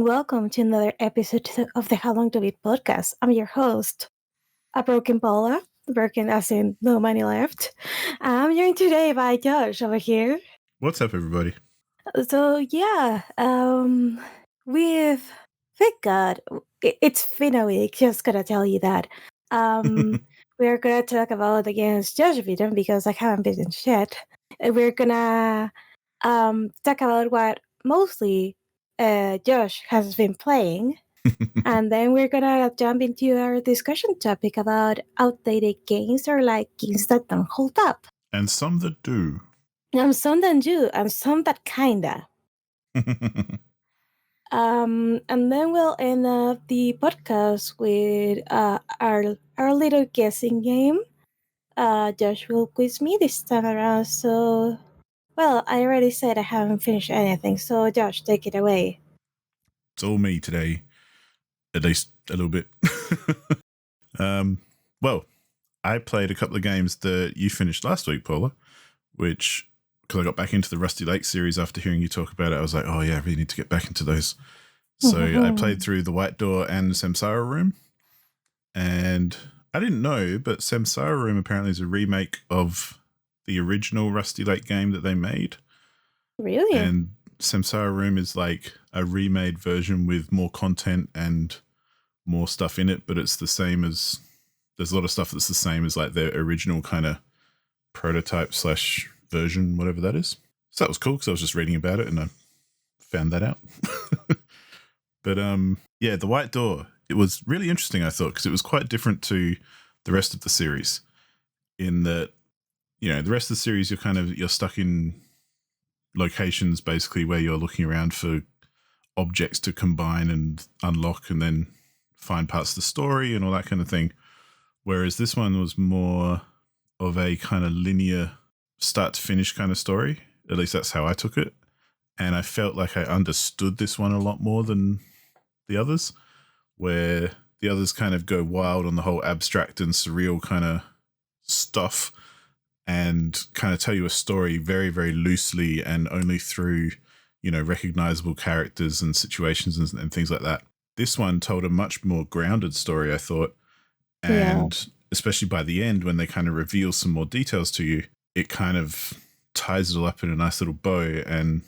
and welcome to another episode of the How Long to Beat podcast. I'm your host, a broken Paula, broken as in no money left. I'm joined today by Josh over here. What's up, everybody? So we've thank God it's been a week. Just gonna tell you that. We're gonna talk about against Josh Beaten because I haven't beaten shit. We're gonna talk about what mostly Josh has been playing. And then we're gonna jump into our discussion topic about outdated games or like games that don't hold up. And some that do. And some that do, and some that kinda. And then we'll end up the podcast with our little guessing game. Josh will quiz me this time around. So, well, I already said I haven't finished anything. So, Josh, take it away. It's all me today, at least a little bit. Well, I played a couple of games that you finished last week, Paula, which, because I got back into the Rusty Lake series after hearing you talk about it, I was like, oh yeah, I really need to get back into those. So I played through The White Door and Samsara Room. And I didn't know, but Samsara Room apparently is a remake of the original Rusty Lake game that they made. Really? And Samsara Room is like a remade version with more content and more stuff in it, but it's the same as, there's a lot of stuff that's the same as like their original kind of prototype / version, whatever that is. So that was cool because I was just reading about it and I found that out. But yeah, The White Door, it was really interesting, I thought, because it was quite different to the rest of the series in that, you know, the rest of the series, you're stuck in locations basically where you're looking around for objects to combine and unlock and then find parts of the story and all that kind of thing. Whereas this one was more of a kind of linear start to finish kind of story. At least that's how I took it. And I felt like I understood this one a lot more than the others, where the others kind of go wild on the whole abstract and surreal kind of stuff and kind of tell you a story very, very loosely and only through, you know, recognizable characters and situations and things like that. This one told a much more grounded story, I thought. And especially by the end, when they kind of reveal some more details to you, it kind of ties it all up in a nice little bow. And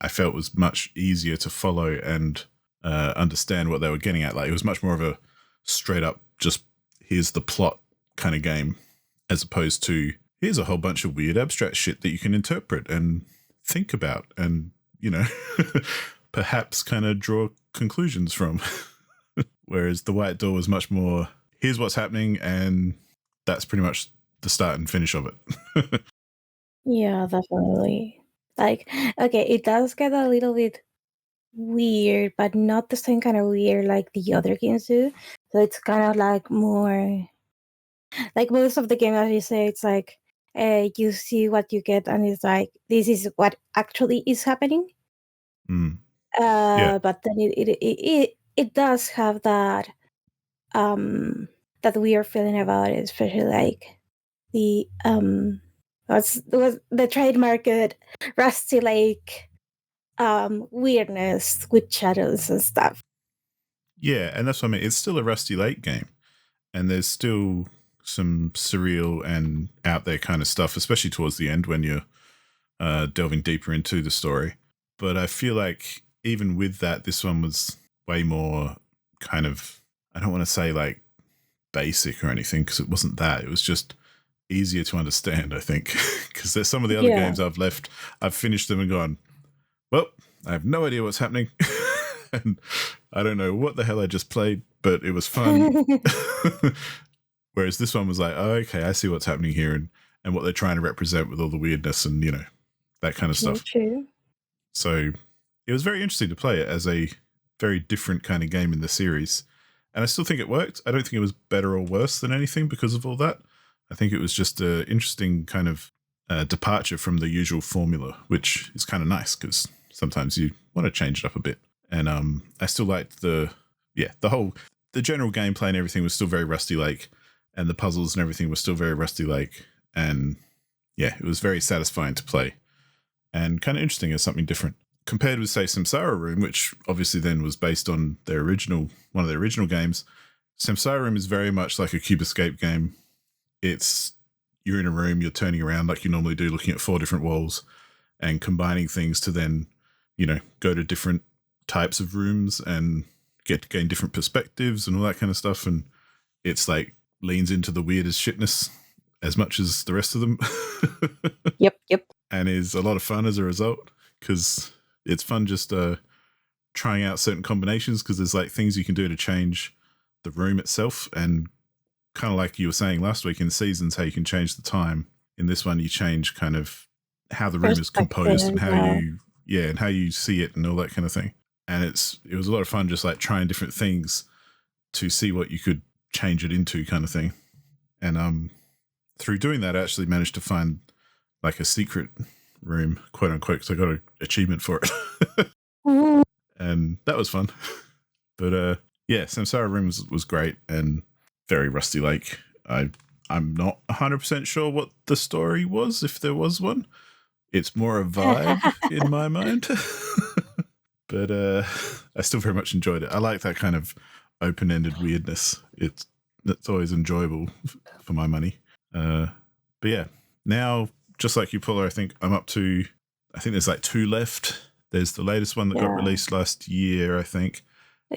I felt it was much easier to follow and understand what they were getting at. Like, it was much more of a straight up, just here's the plot kind of game, as opposed to here's a whole bunch of weird abstract shit that you can interpret and think about and, you know, perhaps kind of draw conclusions from. Whereas The White Door was much more, here's what's happening and that's pretty much the start and finish of it. Yeah, definitely. Like, okay, it does get a little bit weird, but not the same kind of weird like the other games do. So it's kind of like more, like most of the game, as you say, it's like you see what you get, and it's like this is what actually is happening. Yeah. But then it does have that that weird feeling about it, especially like the was the trademarked Rusty Lake weirdness with shadows and stuff. Yeah, and that's what I mean. It's still a Rusty Lake game, and there's still some surreal and out there kind of stuff, especially towards the end when you're delving deeper into the story. But I feel like even with that, this one was way more kind of, I don't want to say like basic or anything, because it wasn't that. It was just easier to understand, I think, because there's some of the other games I've finished them and gone, well, I have no idea what's happening. And I don't know what the hell I just played, but it was fun. Whereas this one was like, oh, okay, I see what's happening here and what they're trying to represent with all the weirdness and, you know, that kind of stuff. True. So it was very interesting to play it as a very different kind of game in the series. And I still think it worked. I don't think it was better or worse than anything because of all that. I think it was just an interesting kind of departure from the usual formula, which is kind of nice because sometimes you want to change it up a bit. And I still liked the general gameplay and everything was still very Rusty Lake, and the puzzles and everything was still very Rusty Lake. And yeah, it was very satisfying to play and kind of interesting as something different. compared with, say, Samsara Room, which obviously then was based on one of their original games, Samsara Room is very much like a cube escape game. You're in a room, you're turning around like you normally do, looking at 4 different walls and combining things to then, go to different types of rooms and gain different perspectives and all that kind of stuff. And it's like leans into the weirdest shitness as much as the rest of them. Yep. And is a lot of fun as a result, because it's fun just trying out certain combinations, because there's like things you can do to change the room itself. And kind of like you were saying last week in Seasons, how you can change the time. In this one, you change kind of how the room is composed and how you see it and all that kind of thing. And it was a lot of fun just like trying different things to see what you could change it into, kind of thing. And through doing that, I actually managed to find like a secret room, quote unquote, because I got an achievement for it. And that was fun. But yeah, Samsara Room was great and very Rusty Lake. I'm not 100% sure what the story was, if there was one. It's more a vibe in my mind. But I still very much enjoyed it. I like that kind of open-ended weirdness. It's always enjoyable for my money. But yeah, now, just like you, Paula, I think there's like 2 left. There's the latest one that got released last year, I think.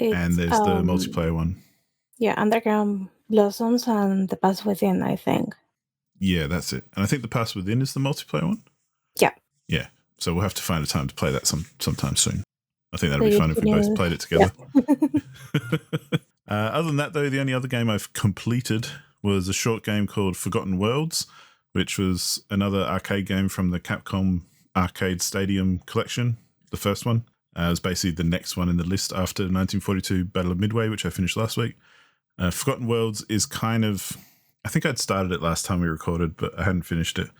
And there's the multiplayer one. Yeah, Underground Blossoms and The Pass Within, I think. Yeah, that's it. And I think The Pass Within is the multiplayer one. Yeah. Yeah. So we'll have to find a time to play that sometime soon. I think that'll be fun if we both played it together. Yeah. Other than that, though, the only other game I've completed was a short game called Forgotten Worlds, which was another arcade game from the Capcom Arcade Stadium collection, the first one. It was basically the next one in the list after 1942 Battle of Midway, which I finished last week. Forgotten Worlds is kind of... I think I'd started it last time we recorded, but I hadn't finished it.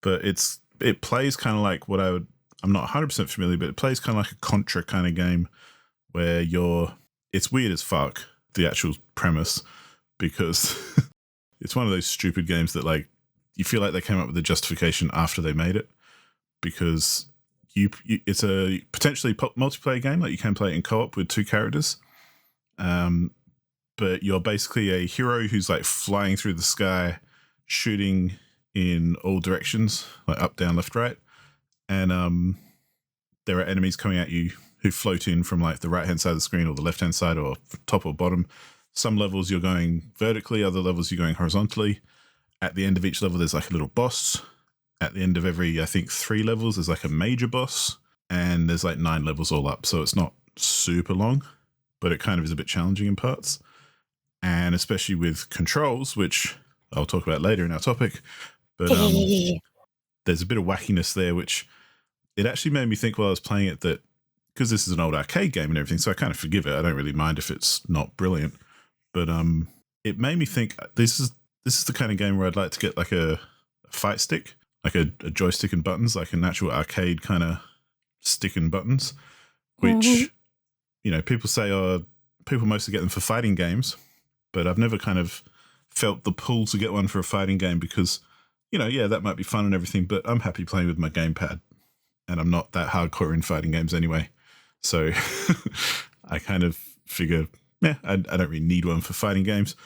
But it plays kind of like what I'm not 100% familiar, but it plays kind of like a Contra kind of game where it's weird as fuck, the actual premise, because it's one of those stupid games that like you feel like they came up with the justification after they made it, because it's a potentially multiplayer game, like you can play it in co-op with 2 characters. But you're basically a hero who's like flying through the sky, shooting in all directions, like up, down, left, right. And there are enemies coming at you who float in from like the right-hand side of the screen or the left-hand side or top or bottom. Some levels you're going vertically, other levels you're going horizontally. At the end of each level, there's like a little boss. At the end of every, I think, 3 levels, there's like a major boss. And there's like 9 levels all up. So it's not super long, but it kind of is a bit challenging in parts. And especially with controls, which I'll talk about later in our topic. But there's a bit of wackiness there, which it actually made me think while I was playing it that, because this is an old arcade game and everything, so I kind of forgive it. I don't really mind if it's not brilliant. But it made me think this is the kind of game where I'd like to get like a fight stick, like a joystick and buttons, like an actual arcade kind of stick and buttons, which, people say people mostly get them for fighting games, but I've never kind of felt the pull to get one for a fighting game because, that might be fun and everything, but I'm happy playing with my gamepad, and I'm not that hardcore in fighting games anyway. So I kind of figure, I don't really need one for fighting games.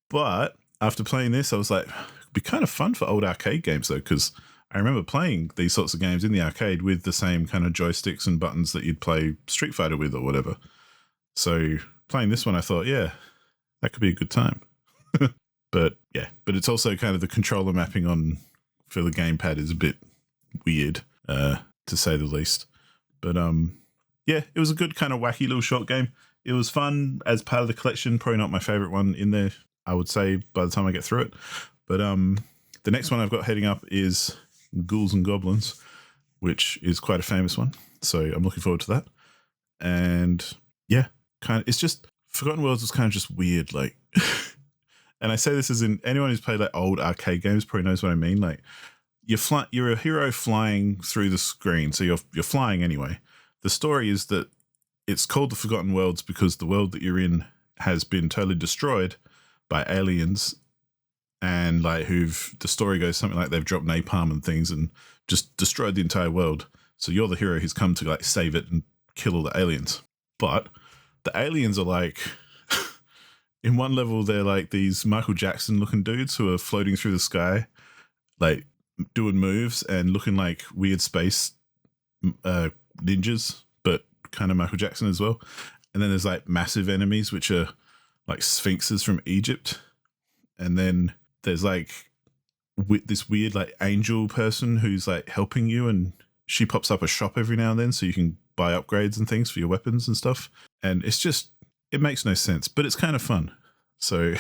But after playing this, I was like, it'd be kind of fun for old arcade games, though, because I remember playing these sorts of games in the arcade with the same kind of joysticks and buttons that you'd play Street Fighter with or whatever. So playing this one, I thought, that could be a good time. But it's also kind of the controller mapping for the gamepad is a bit weird, to say the least. But it was a good kind of wacky little short game. It was fun as part of the collection. Probably not my favorite one in there, I would say, by the time I get through it. But the next one I've got heading up is Ghouls and Goblins, which is quite a famous one. So I'm looking forward to that. And it's just Forgotten Worlds was kind of just weird, like. And I say this as in anyone who's played like old arcade games probably knows what I mean. Like you're a hero flying through the screen, so you're flying anyway. The story is that it's called the Forgotten Worlds because the world that you're in has been totally destroyed by aliens, and like the story goes something like they've dropped napalm and things and just destroyed the entire world. So you're the hero who's come to like save it and kill all the aliens. But the aliens are like, in one level, they're like these Michael Jackson looking dudes who are floating through the sky, like doing moves and looking like weird space ninjas, but kind of Michael Jackson as well. And then there's like massive enemies, which are like sphinxes from Egypt. And then there's like this weird like angel person who's like helping you, and she pops up a shop every now and then so you can buy upgrades and things for your weapons and stuff. And it's just, it makes no sense, but it's kind of fun. So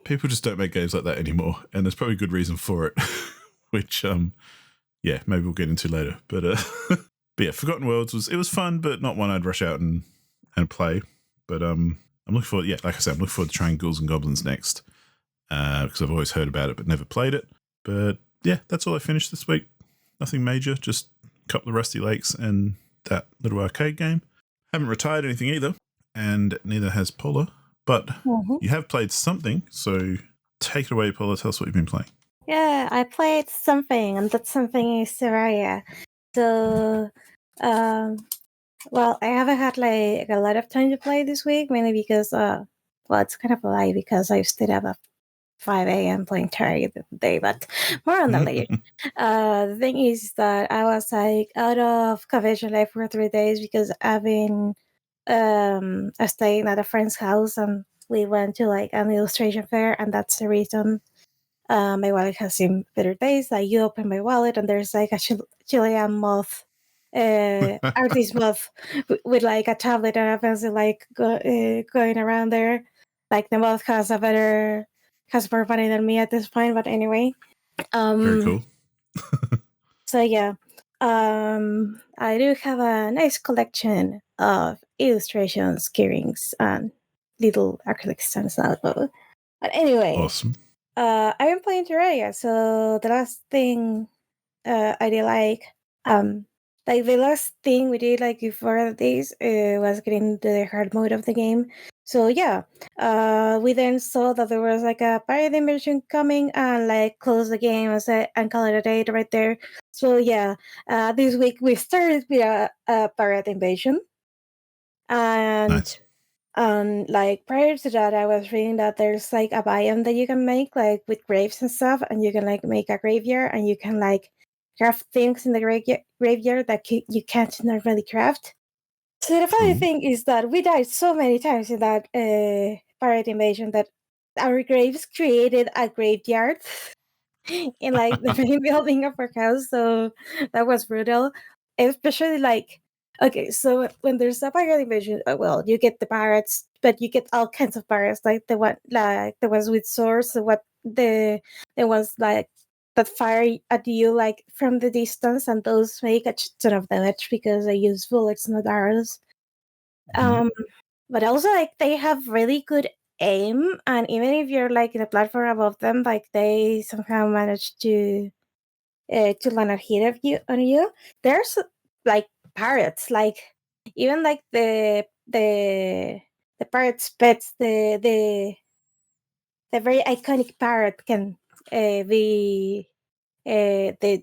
people just don't make games like that anymore, and there's probably good reason for it, which yeah, maybe we'll get into later. But but yeah, Forgotten Worlds was fun, but not one I'd rush out and play. But I'm looking forward, yeah, like I said, I'm looking forward to trying Ghouls and Goblins next, because I've always heard about it but never played it. But yeah, that's all I finished this week. Nothing major, just a couple of Rusty Lakes and that little arcade game. Haven't retired anything either, and neither has Paula. But you have played something, so take it away, Paula. Tell us what you've been playing. Yeah, I played something, and that something is Terraria. So, well, I haven't had like a lot of time to play this week, mainly because, well, it's kind of a lie because I stayed up at 5 a.m. playing Terraria the day, but more on that later. The thing is that I was like out of Convention Life for 3 days because I've been staying at a friend's house, and we went to like an illustration fair, and that's the reason my wallet has seen better days. Like you open my wallet and there's like a Chilean moth, artist moth with like a tablet and a pencil, like going around there. Like the moth has more money than me at this point. But anyway, Very cool. so yeah, I do have a nice collection of illustrations, keyrings, and little acrylic stamps now. But anyway, Awesome. I've been playing Terraria, so the last thing I did like the last thing we did like before this was getting into the hard mode of the game. So yeah, we then saw that there was like a pirate invasion coming and like close the game and call it a day right there. So yeah, this week we started with a pirate invasion, and Nice. like prior to that, I was reading that there's like a biome that you can make like with graves and stuff, and you can like make a graveyard, and you can like craft things in the graveyard that you can't normally craft. So the funny Cool. thing is that we died so many times in that pirate invasion that our graves created a graveyard in like the main building of our house. So that was brutal. Especially like, okay, so when there's a pirate invasion, well, you get the pirates, but you get all kinds of pirates, like the ones with swords, the ones like that fire at you like from the distance, and those make a ton of damage because they use bullets, not arrows. But also like they have really good aim, and even if you're like in a platform above them, like they somehow manage to land a hit of you on you. There's like pirates, like even like the pirate's pets, the very iconic parrot can be the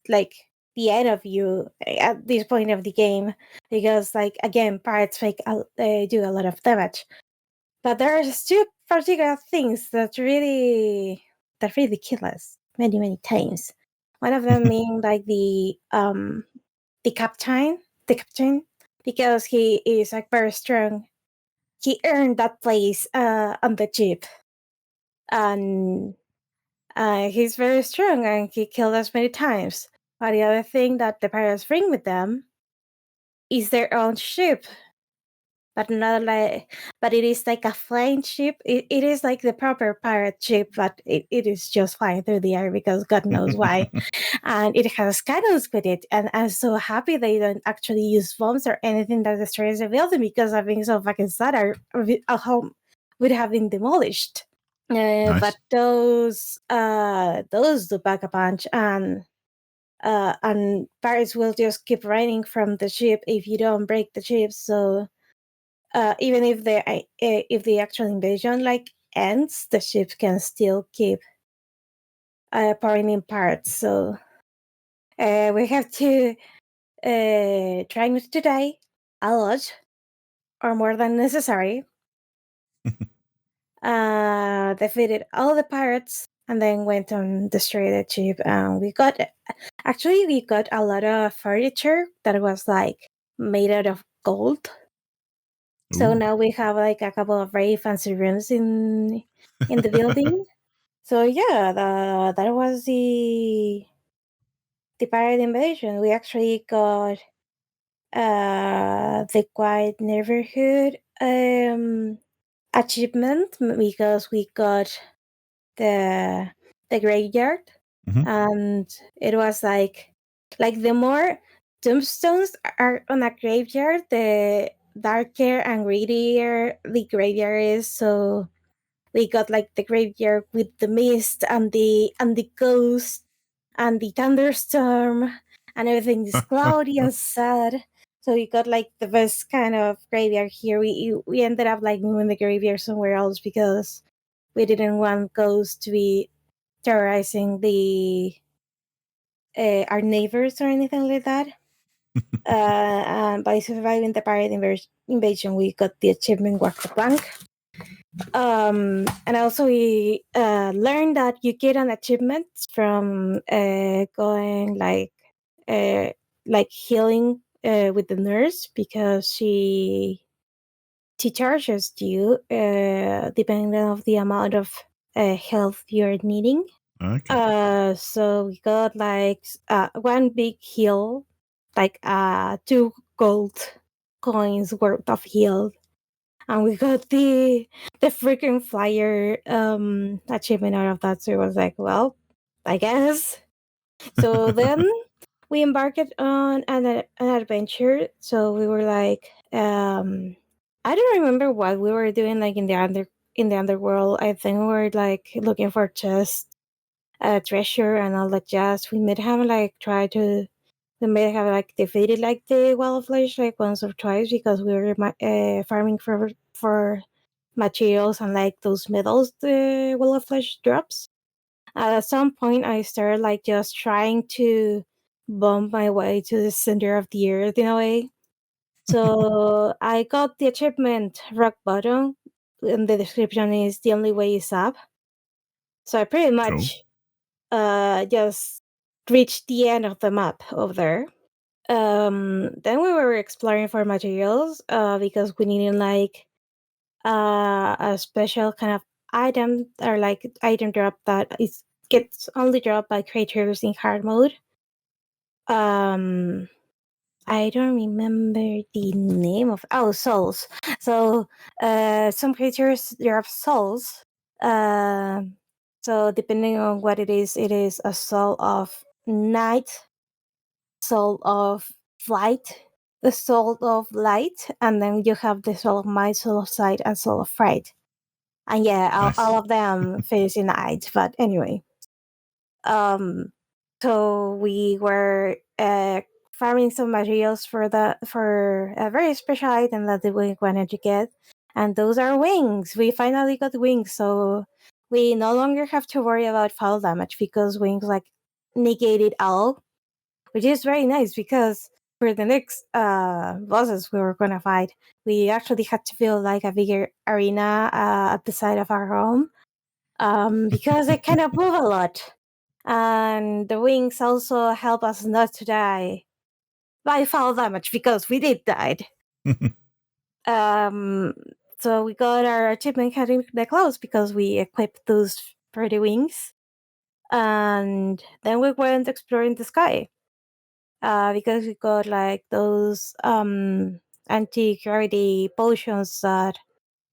like the end of you at this point of the game, because like again pirates do a lot of damage. But there's two particular things that really kill us many times. One of them being like the captain, because he is like very strong. He earned that place on the ship, and he's very strong, and he killed us many times. But the other thing that the pirates bring with them is their own ship, but not like, but it is like a flying ship. It is like the proper pirate ship, but it is just flying through the air because God knows why. And it has cannons with it, and I'm so happy they don't actually use bombs or anything that destroys the building, because I've been so fucking sad a home would have been demolished. Nice. But those do pack a punch, and pirates will just keep raining from the ship if you don't break the ship. So even if the actual invasion like ends, the ship can still keep pouring in parts. So We have to try not to die a lot or more than necessary. Defeated all the pirates and then went on destroy the ship. And we got a lot of furniture that was like made out of gold. So Ooh. now we have like a couple of very fancy rooms in the building. So yeah, that was the pirate invasion. We actually got the quiet neighborhood achievement because we got the graveyard, Mhm. and it was like the more tombstones are on a graveyard, the darker and greedier the graveyard is. So we got like the graveyard with the mist and the ghost and the thunderstorm, and everything is cloudy and sad. So we got like the best kind of graveyard here. We ended up like moving the graveyard somewhere else because we didn't want ghosts to be terrorizing the our neighbors or anything like that. And by surviving the pirate invasion, we got the achievement Walk the Plank. And also we learned that you get an achievement from going like healing with the nurse, because she charges you depending on the amount of health you're needing. Okay. So we got like one big heal, like 2 gold coins worth of heal, and we got the freaking flyer achievement out of that. So it was like, well, I guess. So then we embarked on an adventure. So we were like, I don't remember what we were doing, like in the underworld. I think we were like looking for chests, treasure, and all that jazz. We may have like defeated like the wall of flesh like once or twice because we were farming for materials and like those metals the wall of flesh drops. At some point, I started like just trying to bump my way to the center of the earth in a way. So I got the achievement rock bottom, and the description is the only way is up. So I pretty Cool. much just reached the end of the map over there. Then we were exploring for materials because we needed like a special kind of item, or like item drop that is gets only dropped by creatures in hard mode. Um, I don't remember the name of souls. So some creatures drop souls. So depending on what it is a soul of night, soul of flight, the soul of light, and then you have the soul of might, soul of sight, and soul of fright. And yeah, all Nice. of them finish in night. But anyway, um, so we were farming some materials for a very special item that we wanted to get, and those are wings. We finally got wings, so we no longer have to worry about fall damage because wings like negate it all, which is very nice because for the next bosses we were gonna fight, we actually had to build like a bigger arena at the side of our home, because it kind of move a lot, and the wings also help us not to die by fall damage because we did died. Um, so we got our achievement having the clothes because we equipped those pretty wings, and then we went exploring the sky. Because we got like those anti-gravity potions that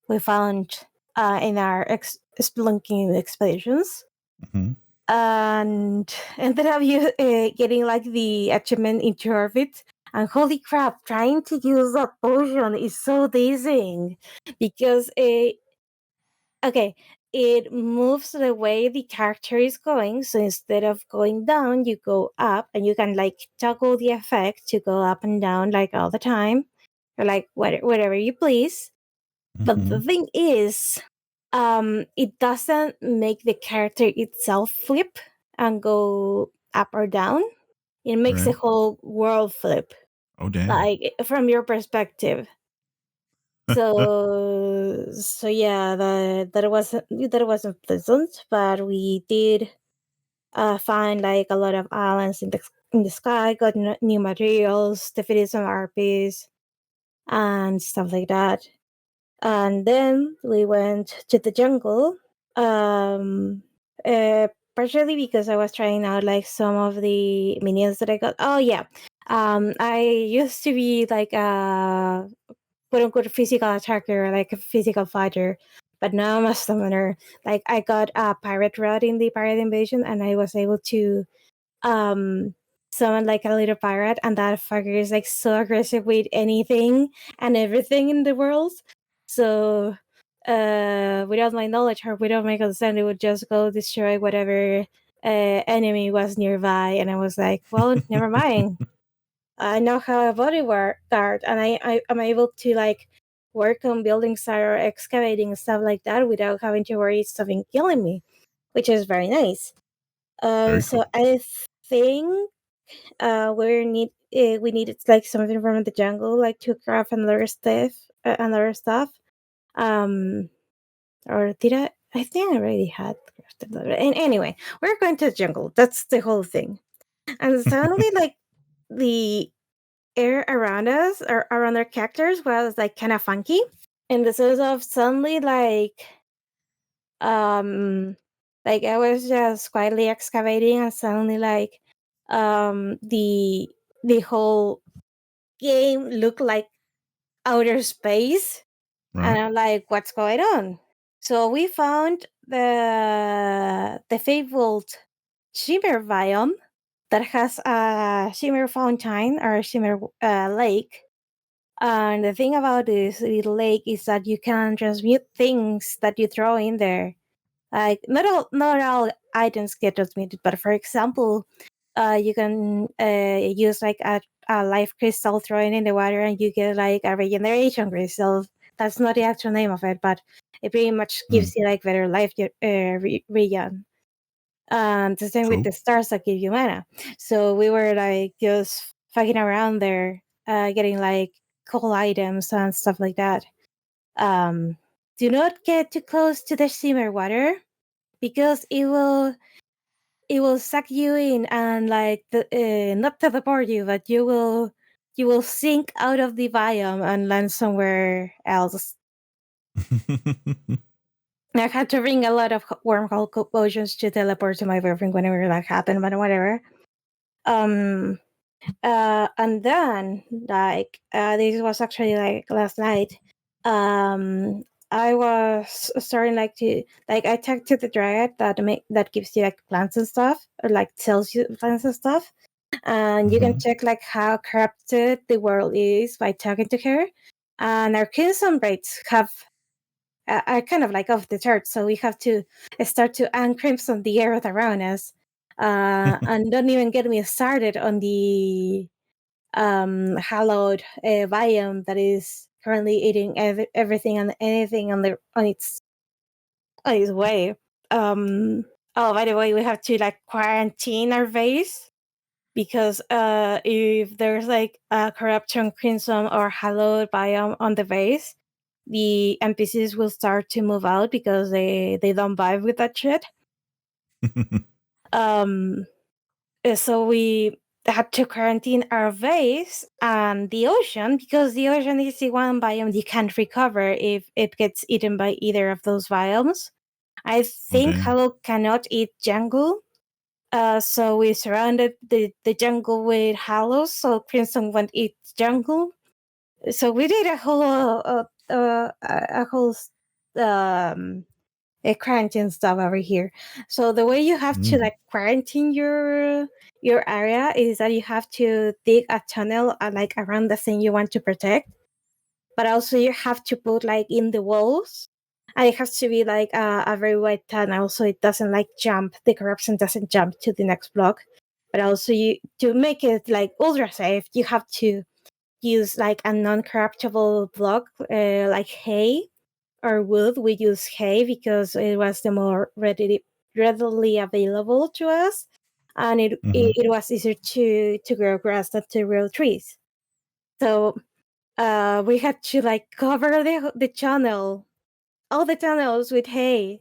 we found in our spelunking expeditions, Mhm. and ended up getting like the achievement into orbit. And holy crap, trying to use that potion is so dazing because it moves the way the character is going. So instead of going down, you go up, and you can like toggle the effect to go up and down like all the time, or like whatever you please. But the Mhm. thing is, it doesn't make the character itself flip and go up or down. it makes the Right. whole world flip, Oh damn. like from your perspective. So yeah, that wasn't pleasant, but we did find like a lot of islands in the sky, got new materials, defeated some RPs and stuff like that. And then we went to the jungle, um, partially because I was trying out like some of the minions that I got. Oh yeah, I used to be like a quote unquote physical attacker, like a physical fighter. But now I'm a summoner. Like I got a pirate rod in the pirate invasion, and I was able to um summon like a little pirate, and that fucker is like so aggressive with anything and everything in the world. So without my knowledge or without my consent, it would just go destroy whatever enemy was nearby, and I was like, well, never mind. I now have a guard, and I am able to like work on buildings or excavating and stuff like that without having to worry something killing me, which is very nice. Very So cool. I think we needed like something from the jungle, like to craft another stuff. Um, or did I? I think I already had crafted another. And anyway, we're going to the jungle. That's the whole thing. And suddenly, like the air around us or around our characters was like kind of funky in the sense of suddenly um like I was just quietly excavating and suddenly like the whole game looked like outer space, and Right. I'm like, what's going on? So we found the fabled shimmer biome that has a shimmer fountain or a shimmer lake. And the thing about this little lake is that you can transmute things that you throw in there. Like not all items get transmuted, but for example, you can use like a life crystal thrown in the water, and you get like a regeneration crystal. That's not the actual name of it, but it pretty much Mm. gives you like better life regen. The same with Cool. the stars that give you mana. So we were like just fucking around there, getting like cool items and stuff like that. Um, do not get too close to the shimmer water because it will suck you in and like not teleport you, but you will sink out of the biome and land somewhere else. I had to bring a lot of wormhole potions to teleport to my boyfriend whenever that happened, but whatever. Um, and then like this was actually like last night. Um, I was starting like to like I talked to the dryad that gives you like plants and stuff, or like tells you plants and stuff, and you can Mhm. check like how corrupted the world is by talking to her. And our crimson rates have are kind of like off the charts, so we have to start to uncrimson the earth around us. And don't even get me started on the hallowed biome that is currently eating everything and anything on its way. Oh, by the way, we have to like quarantine our base because if there's like a corruption crimson or hallowed biome on the base, the NPCs will start to move out because they don't vibe with that shit. Um, so we had to quarantine our base and the ocean because the ocean is the one biome you can't recover if it gets eaten by either of those biomes. I Oh think damn. Hollow cannot eat jungle. So we surrounded the jungle with hallows, so Crimson won't eat jungle. So we did a whole um a quarantine stuff over here. So the way you have to Mm. like quarantine your area is that you have to dig a tunnel like around the thing you want to protect, but also you have to put like in the walls, and it has to be like a very wide tunnel so it doesn't like jump. The corruption doesn't jump to the next block. But also you to make it like ultra safe, you have to use like a non-corruptible block, like hay or wood. We use hay because it was the more readily available to us. and it was easier to grow grass than to grow trees. So we had to like cover the channel, all the tunnels with hay,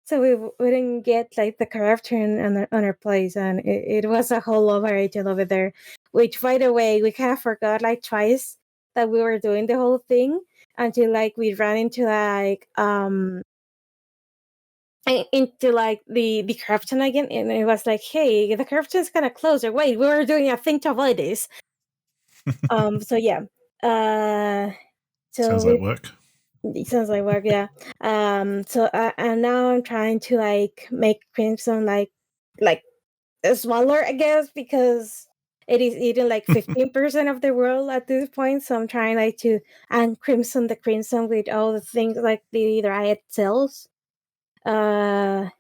so we wouldn't get like the corruption on our place, and it was a whole operation over there. Which, by the way, we kind of forgot like twice that we were doing the whole thing until like we ran into like into like the corruption again, and it was like, hey, the corruption's kind of closer. Wait, we were doing a thing to avoid this. So yeah. So Sounds like work. It sounds like work, yeah. So and now I'm trying to like make Crimson like smaller, I guess, because it is eating like 15% of the world at this point. So I'm trying like to and Crimson the Crimson with all the things like the riot cells. And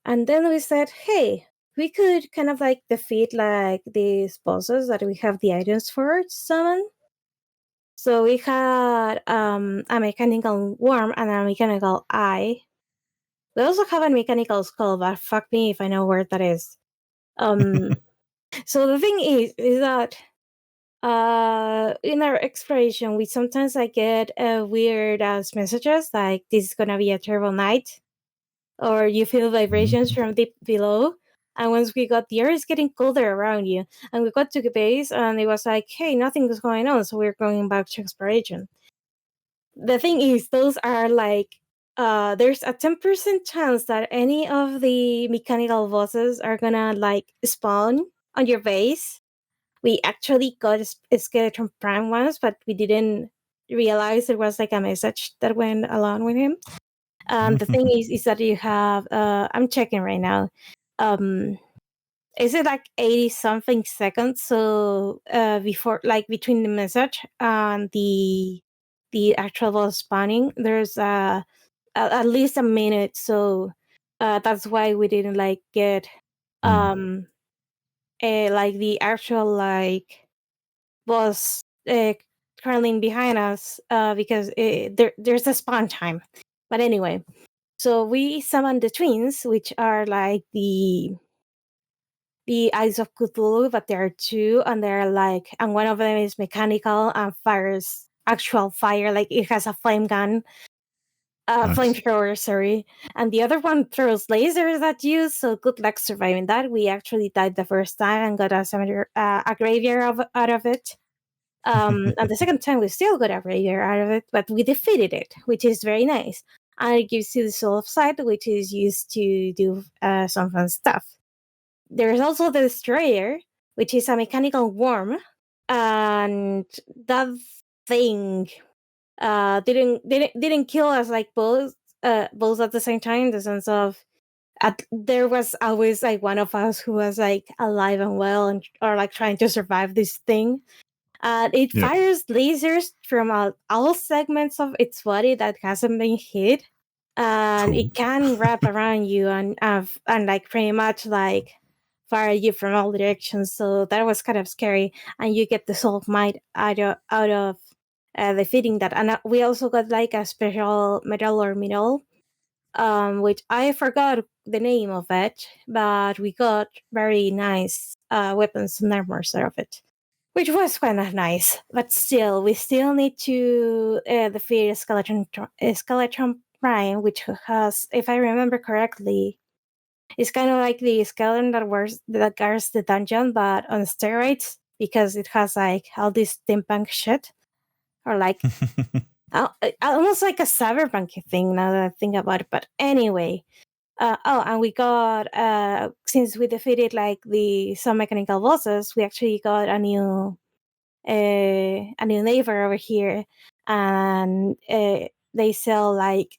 then we said, hey, we could kind of like defeat like these bosses that we have the items for to summon. So we had a mechanical worm and a mechanical eye. We also have a mechanical skull, but fuck me if I know where that is. So the thing is that in our exploration, we sometimes like get weird ass messages like this is gonna be a terrible night, or you feel vibrations from deep below. And once we got there, it's getting colder around you. And we got to the base, and it was like, hey, nothing was going on, so we're going back to exploration. The thing is, those are like, there's a 10% chance that any of the mechanical bosses are gonna like spawn on your base. We actually got a skeleton prime once, but we didn't realize there was like a message that went along with him. The thing is that you have I'm checking right now. Is it like 80 something seconds? So before, like between the message and the actual boss spawning, there's at least a minute. So that's why we didn't like get like the actual like boss curling behind us because there's a spawn time. But anyway, so we summon the twins, which are like the Eyes of Cthulhu, but there are two, and they're like, and one of them is mechanical and fires actual fire, like it has a flame gun, Nice. flamethrower, sorry, and the other one throws lasers at you. So good luck surviving that. We actually died the first time and got a graveyard out of it. And the second time we still got a graveyard out of it, but we defeated it, which is very nice. And it gives you the soul of sight, which is used to do some fun stuff. There's also the destroyer, which is a mechanical worm, and that thing didn't kill us like both at the same time. In the sense of there was always like one of us who was like alive and well, and or like trying to survive this thing. It fires lasers from all segments of its body that hasn't been hit, and Cool. it can wrap around you and like pretty much like fire you from all directions. So that was kind of scary, and you get the soul of might out of defeating that. And we also got like a special medal or middle, which I forgot the name of it, but we got very nice weapons and armor out of it, which was kind of nice. But still, we still need to defeat Skeleton Prime, which has, if I remember correctly, it's kind of like the skeleton that guards the dungeon, but on steroids, because it has like all this steampunk shit, or like almost like a cyberpunk thing. Now that I think about it, but anyway. And we got since we defeated like some mechanical bosses, we actually got a new neighbor over here, and they sell like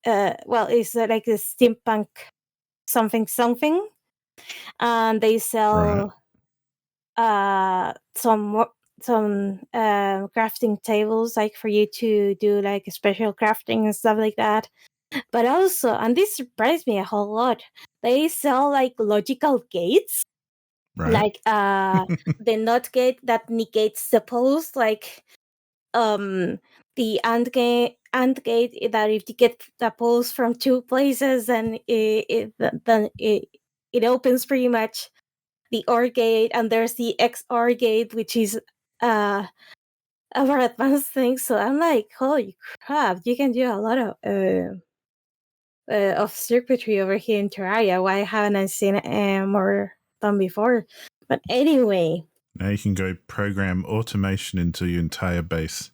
well, it's like a steampunk something, and they sell some crafting tables like for you to do like special crafting and stuff like that. But also, and this surprised me a whole lot, they sell like logical gates, like the not gate that negates the pulse, like the and gate that if you get the pulse from two places, then it opens pretty much the OR gate, and there's the XR gate, which is a more advanced thing. So I'm like, holy crap, you can do a lot of circuitry over here in Terraria. Why haven't I seen more done before? But anyway, Now you can go program automation into your entire base.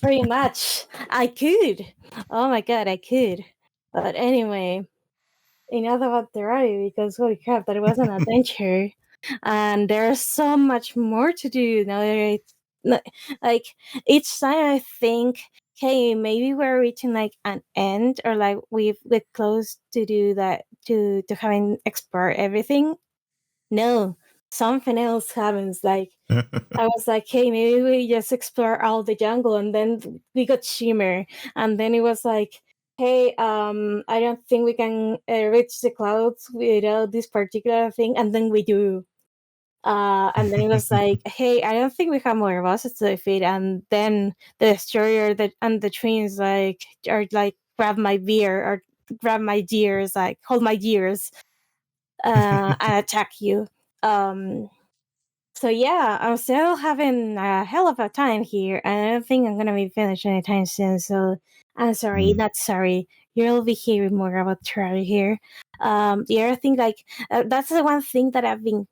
pretty much I could. Oh my god, I could. But anyway, enough about Terraria, because holy crap, that was an adventure. And there's so much more to do now. Like each time I think, hey, maybe we're reaching like an end, or like we're close to do that, to having explored everything. No, something else happens. Like I was like, hey, maybe we just explore all the jungle, and then we got Shimmer, and then it was like, hey, I don't think we can reach the clouds without this particular thing, and then we do. And then it was like, hey, I don't think we have more bosses to defeat, and then the destroyer and the twins like are like grab my beer or grab my gears, like hold my gears, and attack you. Um, so yeah, I'm still having a hell of a time here, and I don't think I'm gonna be finished anytime soon. So I'm sorry, not sorry. You'll be hearing more about Terraria here. The other thing, like that's the one thing that I've been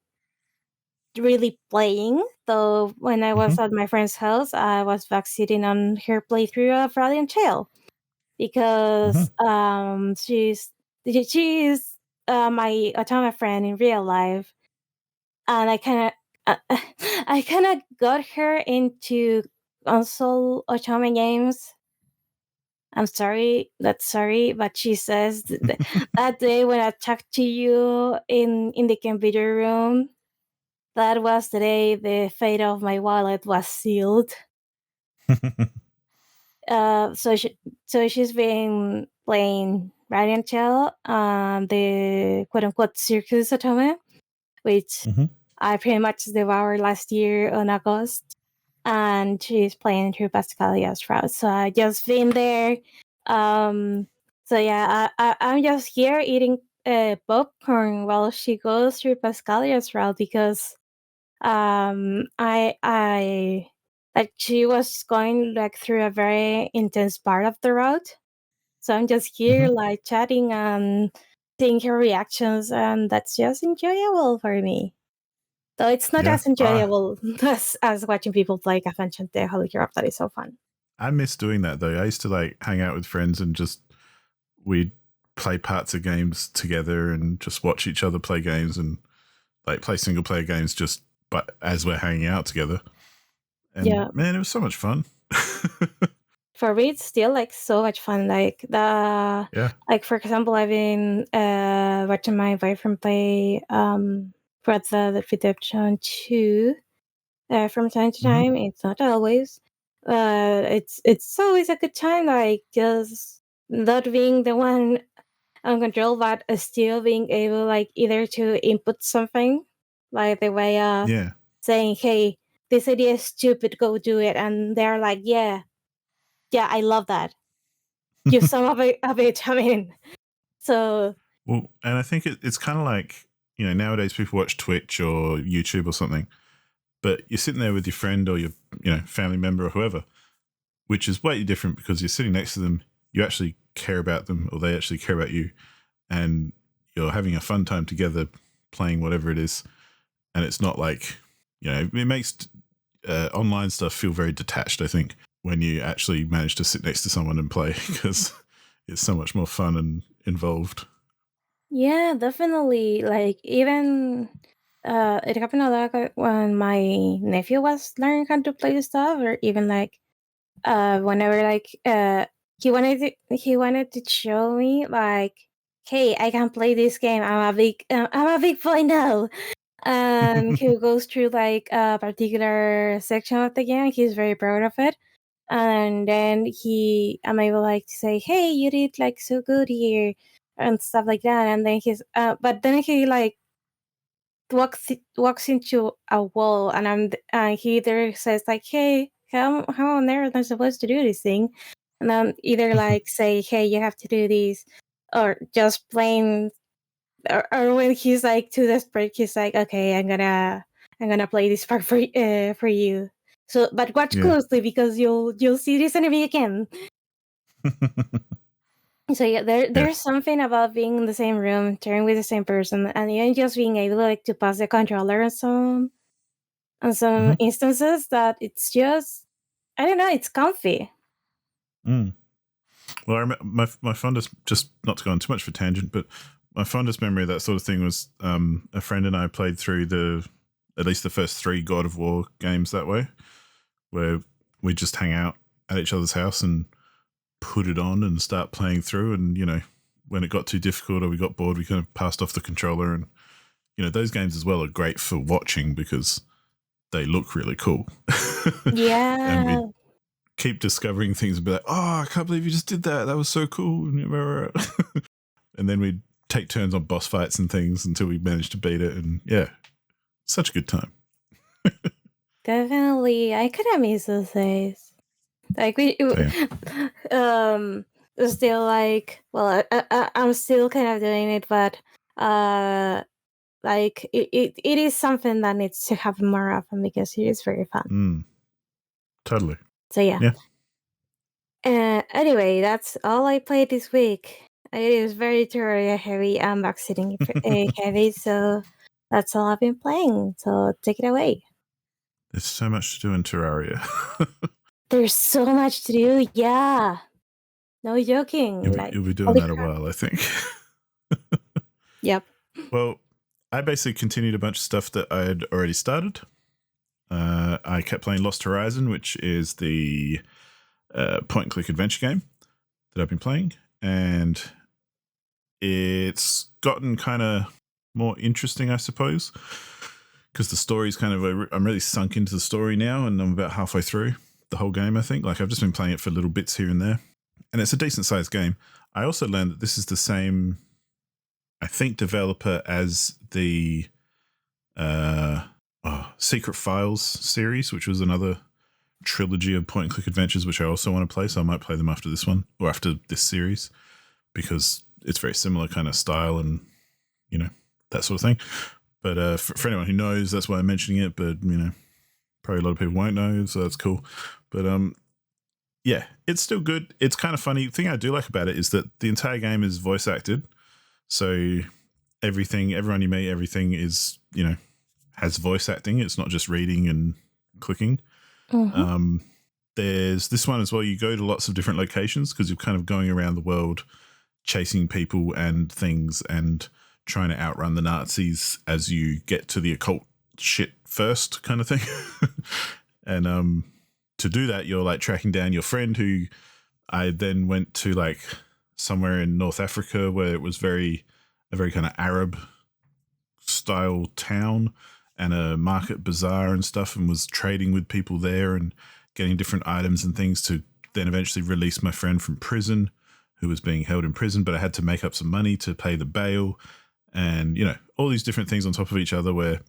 really playing. Though when I was at my friend's house, I was back sitting on her playthrough of Radiant Trail because she is my Otama friend in real life, and I kind of got her into console Otama games. I'm sorry, that's sorry, but she says that day when I talked to you in the computer room, that was the day the fate of my wallet was sealed. Uh, so she, so she's been playing Radiant Shell, the quote unquote Circus Otome, which I pretty much devoured last year on August, and she's playing through Pascalia's route. So I just been there. Um, so yeah, I'm just here eating popcorn while she goes through Pascalia's route, because I like she was going like through a very intense part of the route. So I'm just here like chatting and seeing her reactions, and that's just enjoyable for me. Though it's not Yeah. as enjoyable as watching people play Cafanchante. Holy crap, that is so fun. I miss doing that though. I used to like hang out with friends and just we'd play parts of games together and just watch each other play games and like play single player games just but as we're hanging out together. And Yeah. man, it was so much fun. For me, it's still like so much fun. Like Yeah. like for example, I've been watching my boyfriend play Red Dead Redemption 2 from time to time. It's not always, it's always a good time. Like just not being the one on control, but still being able like either to input something, like the way Yeah. saying, "Hey, this idea is stupid. Go do it," and they're like, "Yeah, yeah, I love that. Use some of it." I mean, so Well, and I think it's kind of like, you know, nowadays people watch Twitch or YouTube or something, but you're sitting there with your friend or your, you know, family member or whoever, which is way different because you're sitting next to them, you actually care about them or they actually care about you, and you're having a fun time together playing whatever it is. And it's not like, you know, it makes online stuff feel very detached, I think, when you actually manage to sit next to someone and play because it's so much more fun and involved. yeah, definitely. Like even it happened a lot when my nephew was learning how to play the stuff, or even like whenever like he wanted to show me like, hey, I can play this game. I'm a big boy now. And he goes through like a particular section of the game. He's very proud of it. And then I'm able like to say, hey, you did like so good here and stuff like that. And then but then he like walks into a wall, and he either says like, hey, how on earth am I supposed to do this thing? And then either like say, hey, you have to do this, or just plain or when he's like too desperate, he's like, okay, I'm gonna play this part for you. So, but watch Yeah. closely because you'll see this enemy again. So yeah, there's something about being in the same room, sharing with the same person, and even just being able like to pass the controller on some instances that it's just, I don't know, it's comfy. Mm. Well, I remember my fondest, just not to go on too much of a tangent, but my fondest memory of that sort of thing was a friend and I played through at least the first 3 God of War games that way, where we just hang out at each other's house and put it on and start playing through. And, when it got too difficult or we got bored, we kind of passed off the controller. And, those games as well are great for watching because they look really cool. Yeah. And we keep discovering things and be like, oh, I can't believe you just did that. That was so cool. And then we'd take turns on boss fights and things until we managed to beat it. And yeah, such a good time. Definitely. I could have missed those days. Like still like, well, I'm still kind of doing it, but like it is something that needs to happen more often because it is very fun. Totally. So yeah. Anyway, that's all I played this week. It is very Terraria heavy and backseating heavy, so that's all I've been playing. So take it away. There's so much to do in Terraria. There's so much to do. Yeah. No joking. You'll be doing that a while, I think. Yep. Well, I basically continued a bunch of stuff that I had already started. I kept playing Lost Horizon, which is the point-and-click adventure game that I've been playing. And it's gotten kind of more interesting, I suppose, because the story's kind of, I'm really sunk into the story now, and I'm about halfway through the whole game, I think. Like, I've just been playing it for little bits here and there. And it's a decent-sized game. I also learned that this is the same, I think, developer as the Secret Files series, which was another trilogy of point-and-click adventures, which I also want to play, so I might play them after this one, or after this series, because it's very similar kind of style and, that sort of thing. But for anyone who knows, that's why I'm mentioning it, but, probably a lot of people won't know, so that's cool. But, yeah, it's still good. It's kind of funny. The thing I do like about it is that the entire game is voice acted, so everyone you meet, everything is, has voice acting. It's not just reading and clicking. There's this one as well. You go to lots of different locations because you're kind of going around the world chasing people and things and trying to outrun the Nazis as you get to the occult shit first, kind of thing. And to do that, you're like tracking down your friend, who I then went to like somewhere in North Africa where it was a very kind of Arab style town and a market bazaar and stuff, and was trading with people there and getting different items and things to then eventually release my friend from prison, who was being held in prison, but I had to make up some money to pay the bail, and all these different things on top of each other where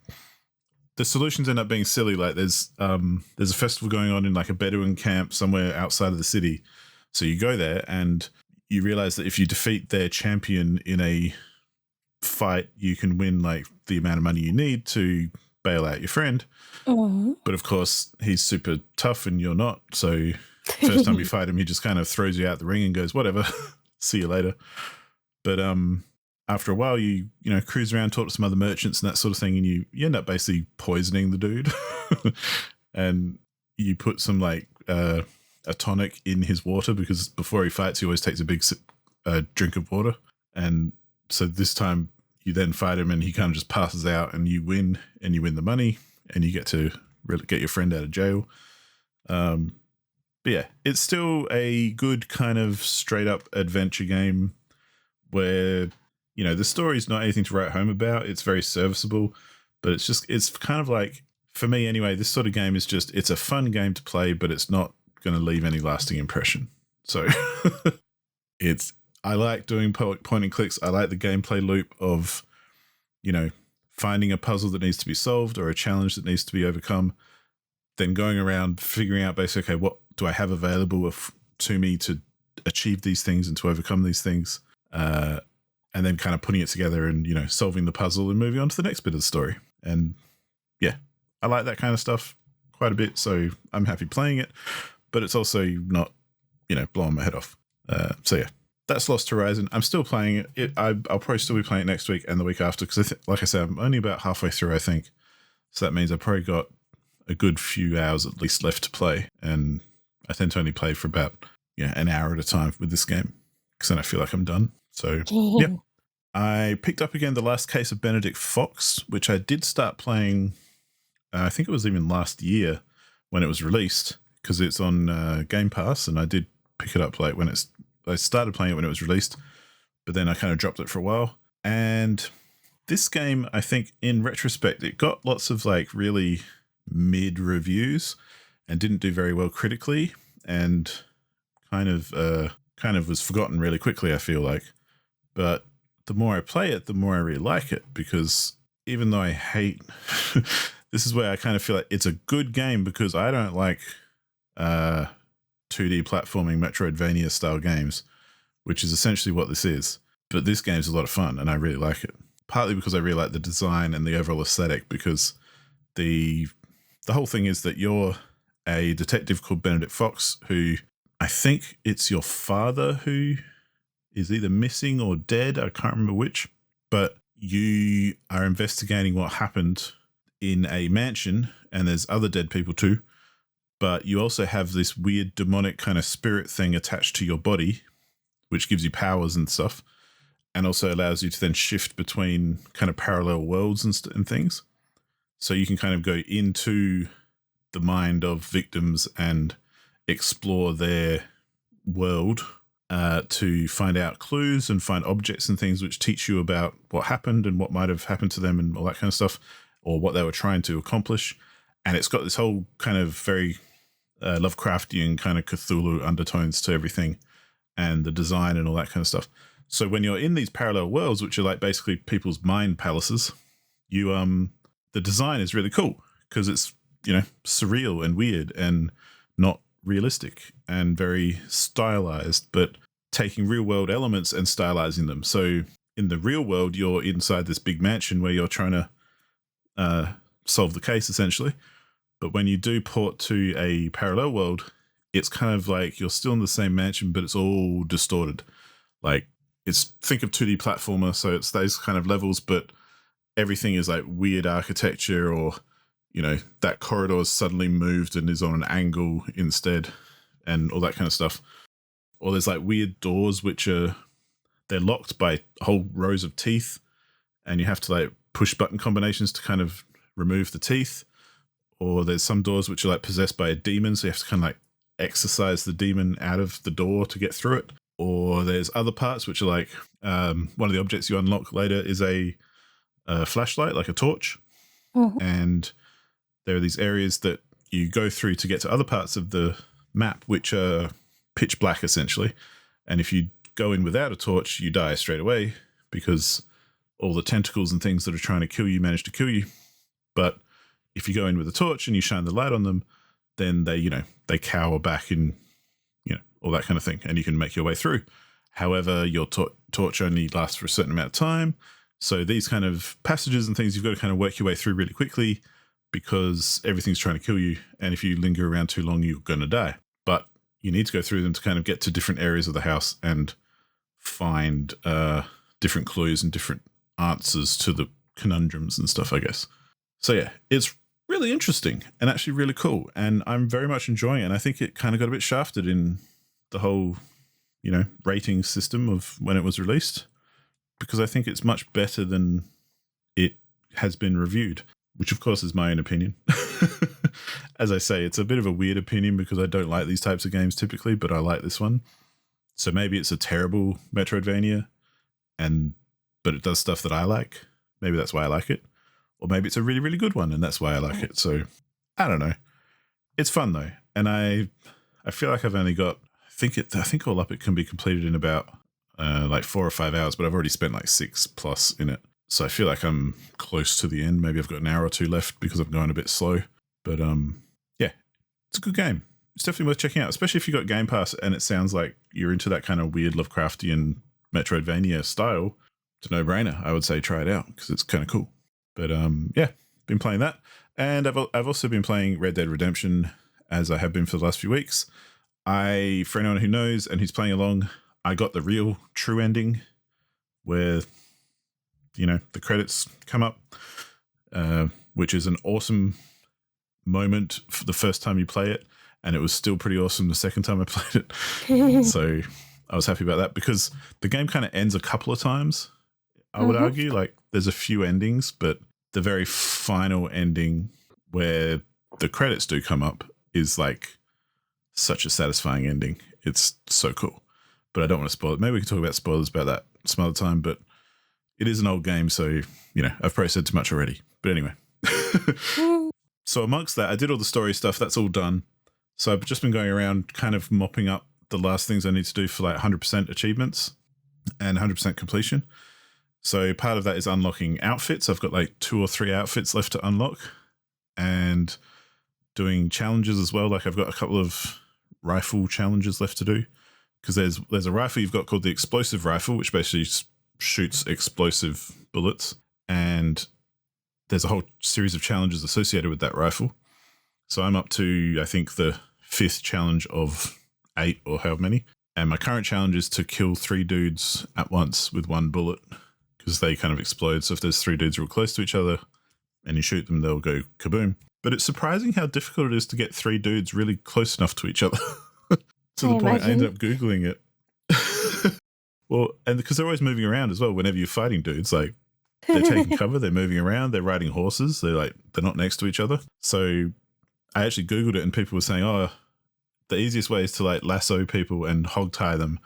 the solutions end up being silly. Like there's a festival going on in like a Bedouin camp somewhere outside of the city, so you go there and you realize that if you defeat their champion in a fight, you can win like the amount of money you need to bail out your friend. But of course he's super tough and you're not, so first time you fight him, he just kind of throws you out the ring and goes, whatever, see you later. But after a while, you cruise around, talk to some other merchants and that sort of thing, and you end up basically poisoning the dude. And you put some like a tonic in his water, because before he fights, he always takes a big drink of water. And so this time you then fight him and he kind of just passes out, and you win the money, and you get to really get your friend out of jail. But yeah, it's still a good kind of straight up adventure game where, the story's not anything to write home about. It's very serviceable, but it's kind of like, for me anyway, this sort of game is just, it's a fun game to play, but it's not going to leave any lasting impression. So I like doing point and clicks. I like the gameplay loop of, finding a puzzle that needs to be solved or a challenge that needs to be overcome, then going around figuring out basically, okay, what do I have available to me to achieve these things and to overcome these things? and then kind of putting it together and, you know, solving the puzzle and moving on to the next bit of the story. And yeah, I like that kind of stuff quite a bit, so I'm happy playing it, but it's also not, you know, blowing my head off. So yeah, that's Lost Horizon. I'm still playing it. I'll probably still be playing it next week and the week after, because like I said, I'm only about halfway through, I think. So that means I've probably got a good few hours at least left to play, and I tend to only play for about an hour at a time with this game, because then I feel like I'm done. So yep. I picked up again The Last Case of Benedict Fox, which I did start playing, I think it was even last year when it was released, because it's on Game Pass, and I did pick it up like I started playing it when it was released, but then I kind of dropped it for a while. And this game, I think in retrospect, it got lots of like really mid reviews and didn't do very well critically, and kind of was forgotten really quickly, I feel like. But the more I play it, the more I really like it, because even though I hate this is where I kind of feel like it's a good game, because I don't like 2D platforming Metroidvania style games, which is essentially what this is. But this game's a lot of fun and I really like it. Partly because I really like the design and the overall aesthetic, because the whole thing is that you're a detective called Benedict Fox, who I think it's your father who is either missing or dead. I can't remember which, but you are investigating what happened in a mansion, and there's other dead people too. But you also have this weird demonic kind of spirit thing attached to your body, which gives you powers and stuff, and also allows you to then shift between kind of parallel worlds and things. So you can kind of go into the mind of victims and explore their world to find out clues and find objects and things which teach you about what happened and what might have happened to them and all that kind of stuff, or what they were trying to accomplish. And it's got this whole kind of very Lovecraftian kind of Cthulhu undertones to everything, and the design and all that kind of stuff. So when you're in these parallel worlds, which are like basically people's mind palaces, you the design is really cool, because it's, you know, surreal and weird and not realistic and very stylized, but taking real world elements and stylizing them. So in the real world, you're inside this big mansion where you're trying to solve the case, essentially. But when you do port to a parallel world, it's kind of like you're still in the same mansion, but it's all distorted. Like, think of 2D platformer, so it's those kind of levels, but everything is like weird architecture, or, you know, that corridor is suddenly moved and is on an angle instead, and all that kind of stuff. Or there's like weird doors which they're locked by whole rows of teeth, and you have to like push button combinations to kind of remove the teeth. Or there's some doors which are like possessed by a demon, so you have to kind of like exorcise the demon out of the door to get through it. Or there's other parts which are like one of the objects you unlock later is a flashlight, like a torch. Mm-hmm. And there are these areas that you go through to get to other parts of the map which are pitch black, essentially. And if you go in without a torch, you die straight away, because all the tentacles and things that are trying to kill you manage to kill you. But if you go in with a torch and you shine the light on them, then they cower back and, you know, all that kind of thing, and you can make your way through. However, your torch only lasts for a certain amount of time. So these kind of passages and things, you've got to kind of work your way through really quickly, because everything's trying to kill you. And if you linger around too long, you're going to die. But you need to go through them to kind of get to different areas of the house and find different clues and different answers to the conundrums and stuff, I guess. So yeah, it's really interesting and actually really cool, and I'm very much enjoying it. And I think it kind of got a bit shafted in the whole, you know, rating system of when it was released, because I think it's much better than it has been reviewed, which of course is my own opinion. As I say, it's a bit of a weird opinion, because I don't like these types of games typically, but I like this one. So maybe it's a terrible Metroidvania, but it does stuff that I like. Maybe that's why I like it. Or maybe it's a really, really good one, and that's why I like it. So I don't know. It's fun though, and I feel like I've only got. I think all up it can be completed in about like 4 or 5 hours, but I've already spent like 6+ in it. So I feel like I'm close to the end. Maybe I've got an hour or two left because I'm going a bit slow. But yeah, it's a good game. It's definitely worth checking out, especially if you've got Game Pass and it sounds like you're into that kind of weird Lovecraftian Metroidvania style. it's a no-brainer. I would say try it out because it's kind of cool. But yeah, been playing that. And I've also been playing Red Dead Redemption, as I have been for the last few weeks. For anyone who knows and who's playing along, I got the real true ending where, the credits come up, which is an awesome moment for the first time you play it. And it was still pretty awesome the second time I played it. So I was happy about that because the game kind of ends a couple of times, I would argue. Like there's a few endings, but the very final ending where the credits do come up is like such a satisfying ending. It's so cool. But I don't want to spoil it. Maybe we can talk about spoilers about that some other time, but it is an old game, so, I've probably said too much already. But anyway. So amongst that, I did all the story stuff. That's all done. So I've just been going around kind of mopping up the last things I need to do for like 100% achievements and 100% completion. So part of that is unlocking outfits. I've got like 2 or 3 outfits left to unlock and doing challenges as well. Like I've got a couple of rifle challenges left to do because there's a rifle you've got called the explosive rifle, which basically shoots explosive bullets. And there's a whole series of challenges associated with that rifle. So I'm up to, I think, the 5th challenge of 8 or however many. And my current challenge is to kill 3 dudes at once with 1 bullet because they kind of explode. So if there's 3 dudes real close to each other and you shoot them, they'll go kaboom. But it's surprising how difficult it is to get 3 dudes really close enough to each other. To the point I ended up Googling it. Well, and because they're always moving around as well whenever you're fighting dudes, like they're taking cover, they're moving around, they're riding horses, they're not next to each other. So I actually Googled it and people were saying, the easiest way is to like lasso people and hog tie them,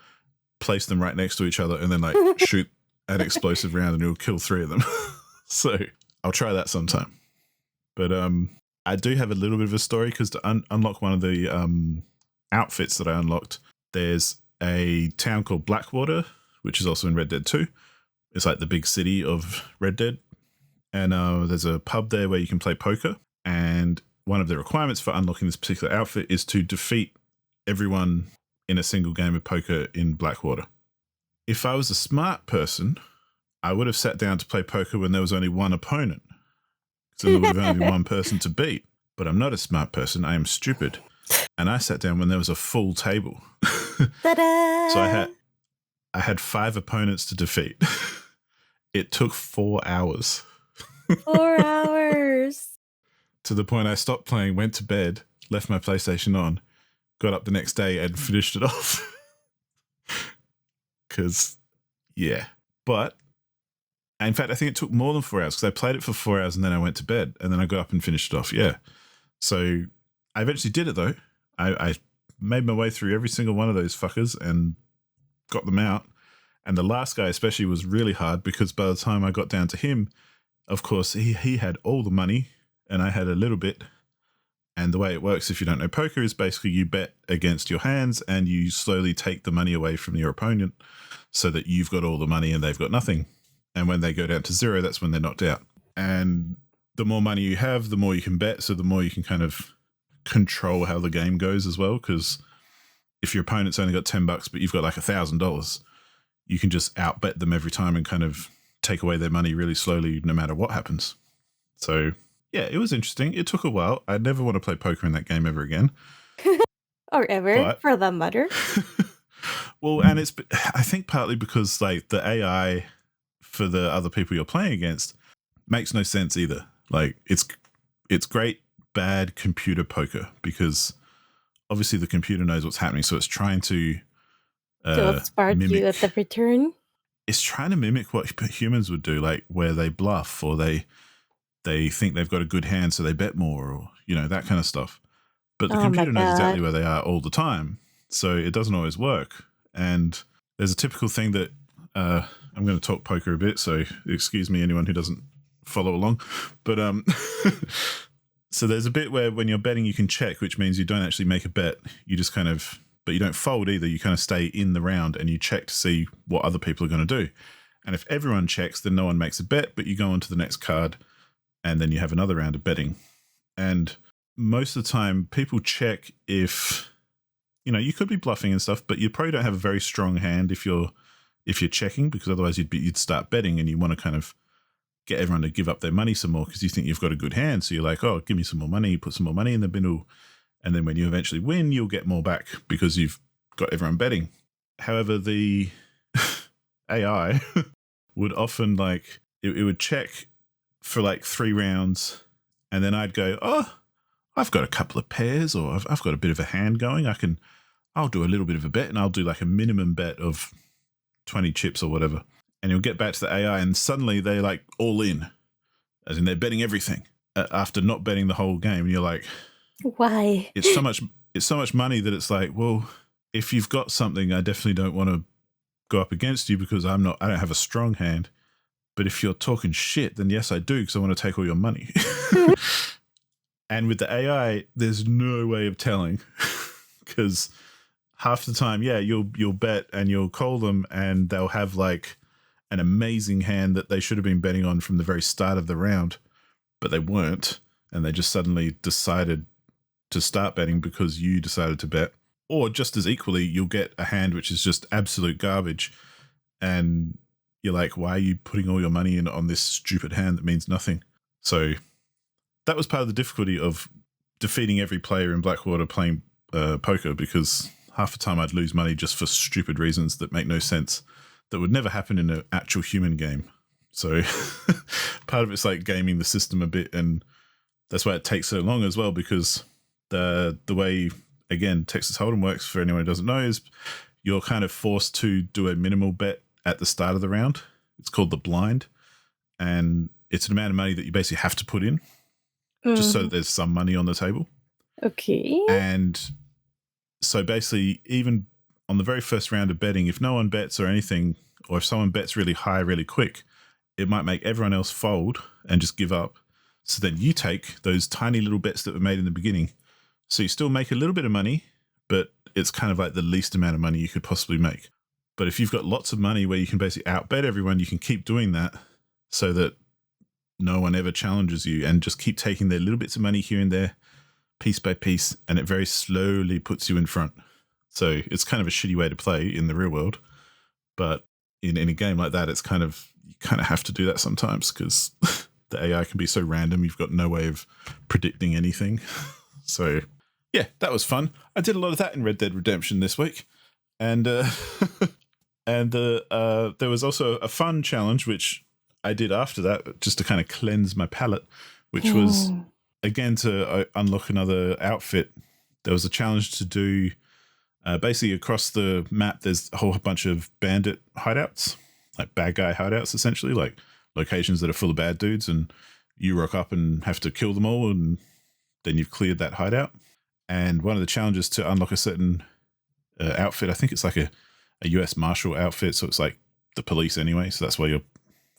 place them right next to each other and then like shoot an explosive round and it'll kill 3 of them. So I'll try that sometime. But I do have a little bit of a story because to unlock one of the outfits that I unlocked, there's a town called Blackwater, which is also in Red Dead 2. It's like the big city of Red Dead. And there's a pub there where you can play poker. And one of the requirements for unlocking this particular outfit is to defeat everyone in a single game of poker in Blackwater. If I was a smart person, I would have sat down to play poker when there was only one opponent. So there would have only one person to beat. But I'm not a smart person. I am stupid. And I sat down when there was a full table. Ta-da! So I had 5 opponents to defeat. It took 4 hours. 4 hours. To the point I stopped playing, went to bed, left my PlayStation on, got up the next day and finished it off. Because, yeah. But, in fact, I think it took more than 4 hours because I played it for 4 hours and then I went to bed and then I got up and finished it off. Yeah. So I eventually did it though. I made my way through every single one of those fuckers and got them out. And the last guy especially was really hard because by the time I got down to him, of course, he had all the money and I had a little bit. And the way it works, if you don't know poker, is basically you bet against your hands and you slowly take the money away from your opponent so that you've got all the money and they've got nothing. And when they go down to 0, that's when they're knocked out. And the more money you have, the more you can bet. So the more you can kind of control how the game goes as well. Because if your opponent's only got $10, but you've got like $1,000, you can just outbet them every time and kind of take away their money really slowly, no matter what happens. So yeah, it was interesting. It took a while. I'd never want to play poker in that game ever again. Or ever, for the matter. Well, and it's, I think partly because like the AI for the other people you're playing against makes no sense either. Like it's great bad computer poker because obviously the computer knows what's happening, so it's trying to outsmart you at the return. It's trying to mimic what humans would do, like where they bluff or they think they've got a good hand, so they bet more, or that kind of stuff. But the computer knows exactly where they are all the time, so it doesn't always work. And there's a typical thing that I'm going to talk poker a bit, so excuse me, anyone who doesn't follow along. But so there's a bit where when you're betting, you can check, which means you don't actually make a bet. You just kind of, but you don't fold either. You kind of stay in the round and you check to see what other people are going to do. And if everyone checks, then no one makes a bet, but you go on to the next card and then you have another round of betting. And most of the time people check if, you could be bluffing and stuff, but you probably don't have a very strong hand if you're if you're checking, because otherwise you'd start betting and you want to kind of get everyone to give up their money some more because you think you've got a good hand. So you're like, oh, give me some more money. You put some more money in the bindle. And then when you eventually win, you'll get more back because you've got everyone betting. However, the AI would often it would check for like 3 rounds. And then I'd go, oh, I've got a couple of pairs, or I've got a bit of a hand going. I'll do a little bit of a bet, and I'll do like a minimum bet of 20 chips or whatever. And you'll get back to the AI and suddenly they're like all in, as in they're betting everything after not betting the whole game. And you're like, why? It's so much money that it's like, well, if you've got something, I definitely don't want to go up against you because I don't have a strong hand. But if you're talking shit, then yes, I do, because I want to take all your money. And with the AI, there's no way of telling, because half the time, yeah, you'll bet and you'll call them and they'll have like an amazing hand that they should have been betting on from the very start of the round, but they weren't, and they just suddenly decided to start betting because you decided to bet. Or just as equally, you'll get a hand which is just absolute garbage, and you're like, why are you putting all your money in on this stupid hand that means nothing? So that was part of the difficulty of defeating every player in Blackwater playing poker, because half the time I'd lose money just for stupid reasons that make no sense, that would never happen in an actual human game. So part of it's like gaming the system a bit, and that's why it takes so long as well, because the way, again, Texas Hold'em works, for anyone who doesn't know, is you're kind of forced to do a minimal bet at the start of the round. It's called the blind, and it's an amount of money that you basically have to put in just so that there's some money on the table. Okay. And so basically, even on the very first round of betting, if no one bets or anything, or if someone bets really high really quick, it might make everyone else fold and just give up. So then you take those tiny little bets that were made in the beginning. So you still make a little bit of money, but it's kind of like the least amount of money you could possibly make. But if you've got lots of money where you can basically outbet everyone, you can keep doing that so that no one ever challenges you, and just keep taking their little bits of money here and there, piece by piece, and it very slowly puts you in front. So it's kind of a shitty way to play in the real world. But in a game like that, you kind of have to do that sometimes, because the AI can be so random. You've got no way of predicting anything. So yeah, that was fun. I did a lot of that in Red Dead Redemption this week. And there was also a fun challenge, which I did after that, just to kind of cleanse my palate, which was, again, to unlock another outfit. There was a challenge to do, basically across the map, there's a whole bunch of bandit hideouts, like bad guy hideouts, essentially, like locations that are full of bad dudes, and you rock up and have to kill them all, and then you've cleared that hideout. And one of the challenges to unlock a certain outfit, I think it's like a US Marshal outfit, so it's like the police anyway, so that's why you're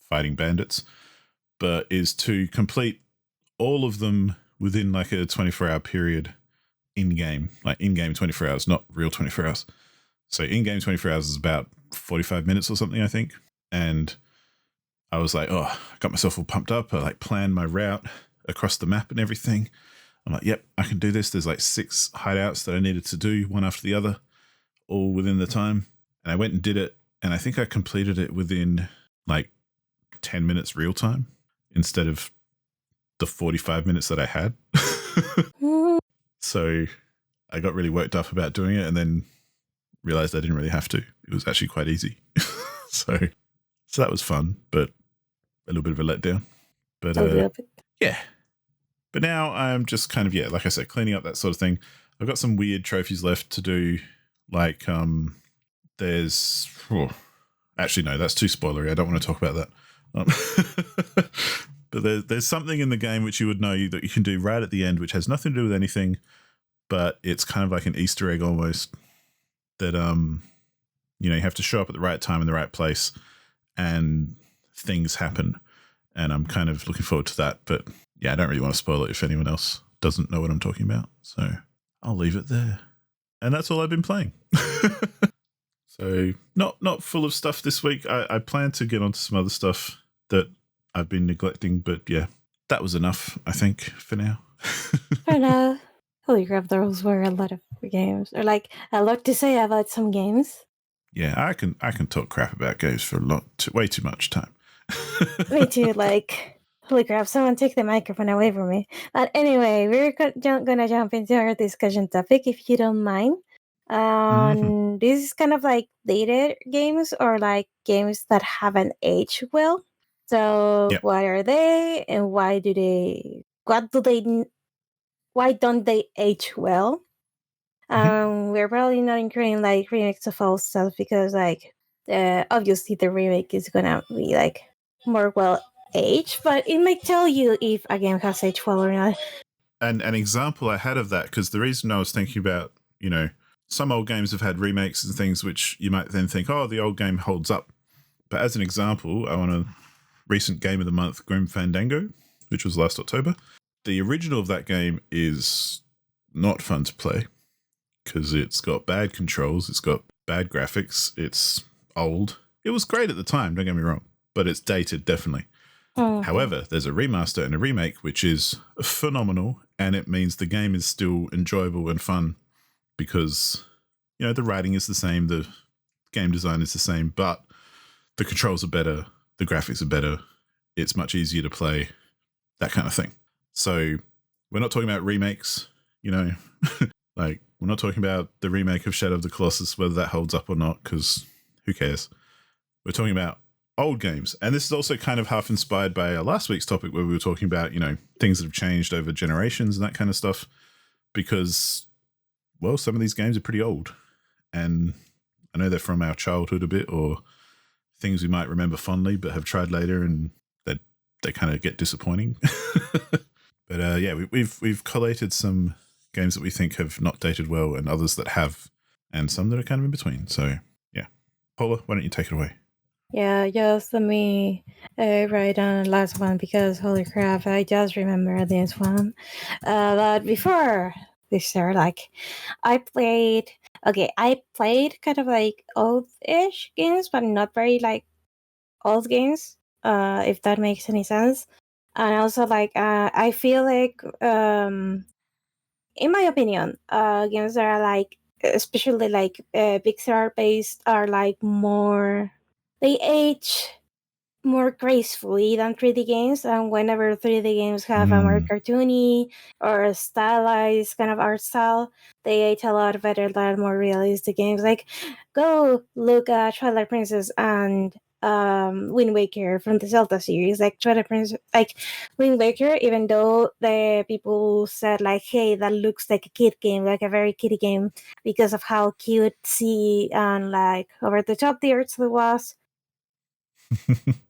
fighting bandits, but is to complete all of them within like a 24-hour period in-game, like in-game 24 hours, not real 24 hours. So in-game 24 hours is about 45 minutes or something, I think. And I was like, oh, I got myself all pumped up. I like planned my route across the map and everything. I'm like, yep, I can do this. There's like 6 hideouts that I needed to do, one after the other, all within the time. And I went and did it, and I think I completed it within like 10 minutes real time instead of the 45 minutes that I had. So I got really worked up about doing it, and then realized I didn't really have to. It was actually quite easy. so that was fun, but a little bit of a letdown. But yeah. But now I'm just kind of, like I said, cleaning up that sort of thing. I've got some weird trophies left to do. Like, there's... actually, no, that's too spoilery. I don't want to talk about that. But there's something in the game which you would know that you can do right at the end, which has nothing to do with anything, but it's kind of like an Easter egg almost, that, you have to show up at the right time in the right place and things happen. And I'm kind of looking forward to that. But yeah, I don't really want to spoil it if anyone else doesn't know what I'm talking about. So I'll leave it there. And that's all I've been playing. So not full of stuff this week. I plan to get onto some other stuff that I've been neglecting, but yeah, that was enough, I think, for now. For now. Holy crap, those were a lot of games. Or like a lot to say about some games. Yeah, I can talk crap about games for way too much time. Me too. Like, holy crap! Someone take the microphone away from me. But anyway, we're gonna jump into our discussion topic, if you don't mind. This is kind of like dated games or like games that haven't aged well. So, Yep. what are they, and why do they? What do they? Why don't they age well? We're probably not including like remakes of all stuff because like obviously the remake is gonna be like more well aged, but it might tell you if a game has aged well or not. And an example I had of that, because the reason I was thinking about, some old games have had remakes and things which you might then think, oh, the old game holds up. But as an example, I want a recent game of the month, Grim Fandango, which was last October. The original of that game is not fun to play because it's got bad controls, it's got bad graphics, it's old. It was great at the time, don't get me wrong, but it's dated, definitely. However, there's a remaster and a remake, which is phenomenal, and it means the game is still enjoyable and fun because, the writing is the same, the game design is the same, but the controls are better, the graphics are better, it's much easier to play, that kind of thing. So we're not talking about remakes, like we're not talking about the remake of Shadow of the Colossus, whether that holds up or not, because who cares? We're talking about old games. And this is also kind of half inspired by our last week's topic where we were talking about, things that have changed over generations and that kind of stuff. Because, well, some of these games are pretty old. And I know they're from our childhood a bit or things we might remember fondly but have tried later and they kind of get disappointing. But yeah, we've collated some games that we think have not dated well and others that have, and some that are kind of in between. So yeah. Paula, why don't you take it away? Yeah, just let me write down the last one because holy crap, I just remember this one. But before we start, like, I played kind of like old-ish games, but not very like old games, if that makes any sense. And also, like, I feel like, in my opinion, games that are like, especially like Pixar based, are like more, they age more gracefully than 3D games. And whenever 3D games have a more cartoony or stylized kind of art style, they age a lot better than more realistic games. Like, go look at Twilight Princess and Wind Waker from the Zelda series. Like Twilight Princess, like Wind Waker, even though the people said like, "Hey, that looks like a kid game, like a very kiddie game," because of how cutesy and like over the top the art style was.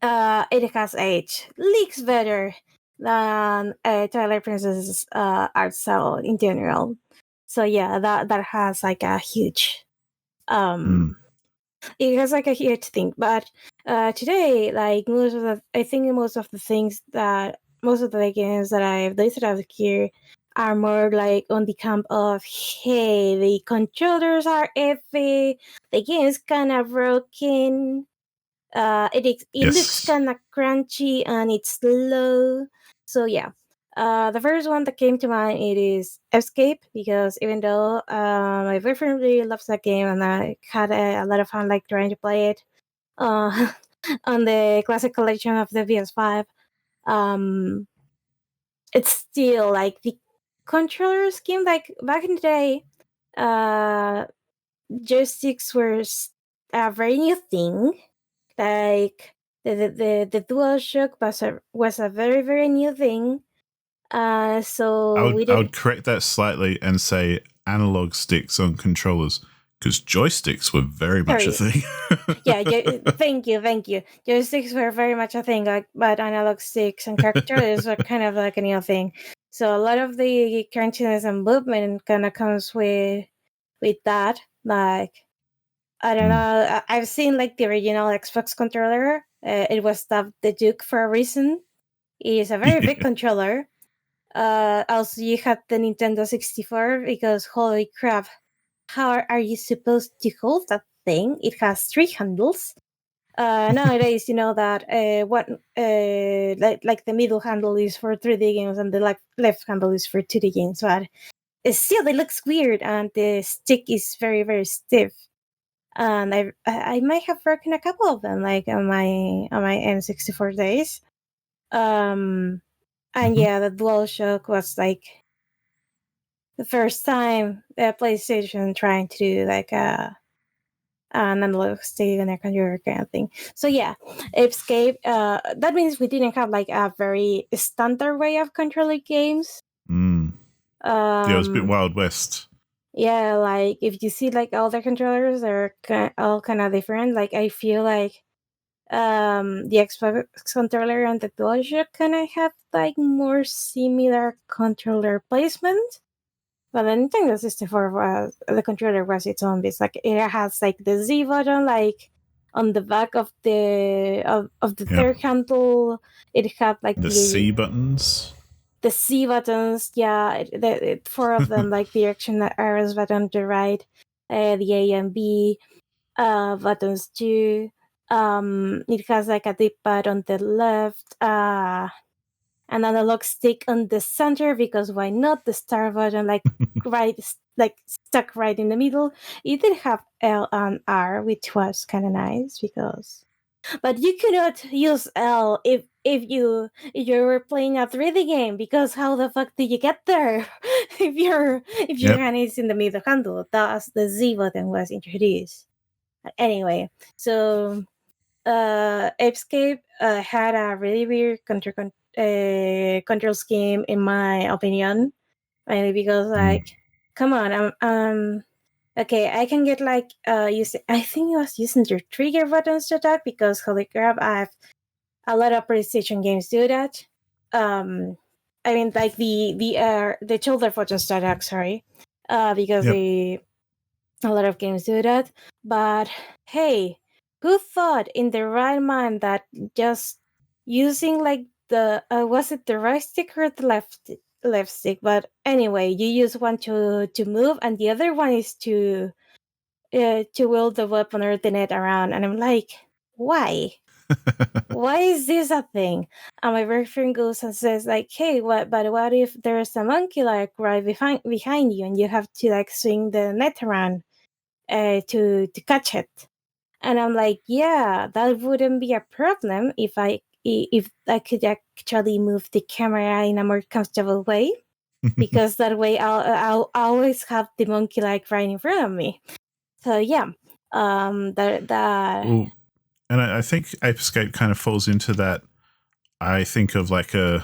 It has age leaks better than Twilight Princess's art style in general. So yeah, that has like a huge it has like a huge thing. But today, like I think most of the things that most of the games that I've listed out here are more like on the camp of, hey, the controllers are iffy, the game is kind of broken, it looks Yes. kind of crunchy and it's slow. So yeah, the first one that came to mind it is Escape, because even though my boyfriend really loves that game and I had a lot of fun like trying to play it uh, on the classic collection of the PS5, um, it's still like the controller scheme. Like back in the day, uh, joysticks were a very new thing. Like the DualShock was a very very new thing. I So would we I did. would correct that slightly and say analog sticks on controllers because joysticks were very much a Sorry. thing. Yeah. Thank you. Joysticks were very much a thing, like, but analog sticks and controllers were kind of like a new thing. So a lot of the crunchiness and movement kind of comes with that. Like, I don't know. I've seen like the original Xbox controller. It was dubbed the Duke for a reason. It is a very big Yeah. controller. Also, you had the Nintendo 64 because holy crap, how are you supposed to hold that thing? It has three handles. Nowadays, you know that like the middle handle is for 3D games and the left handle is for 2D games, but still it looks weird and the stick is very very stiff. and I might have broken a couple of them, like on my N64 days. And yeah, the DualShock was like the first time PlayStation trying to do like an analog stick and a controller kind of thing. So yeah, Escape. That means we didn't have like a very standard way of controlling games. Yeah, it was a bit Wild West. Yeah, like if you see like all the controllers are all kind of different. Like I feel like the Xbox controller and the DualShock kind of have like more similar controller placement. But the Nintendo 64 was the controller was its own beast. Like it has like the Z button like on the back of the third handle. It had like the C buttons. The C buttons, yeah, four of them, like direction arrows button on the right, the A and B buttons too. It has like a dip pad on the left, an analog stick on the center because why not? The star button like stuck right in the middle. It did have L and R, which was kind of nice because. But you cannot use L if you were playing a 3D game because how the fuck did you get there if your hand is in the middle handle? Thus the Z button was introduced. Anyway, so Escape had a really weird control scheme in my opinion, mainly because like, come on, okay, I can get like I think it was using your trigger buttons to attack because holy crap, I've a lot of PlayStation games do that. I mean like the shoulder buttons to attack, sorry. Because a lot of games do that. But hey, who thought in the right mind that just using like the was it the right stick or the left stick? But anyway, you use one to move and the other one is to wield the weapon or the net around. And I'm like, why? Why is this a thing? And my boyfriend goes and says like, hey, what if there's a monkey like right behind you and you have to like swing the net around to catch it? And I'm like, yeah, that wouldn't be a problem if I could actually move the camera in a more comfortable way, because that way I'll always have the monkey like right in front of me. So yeah, that. Well, and I think Ape Escape kind of falls into that. I think of like there's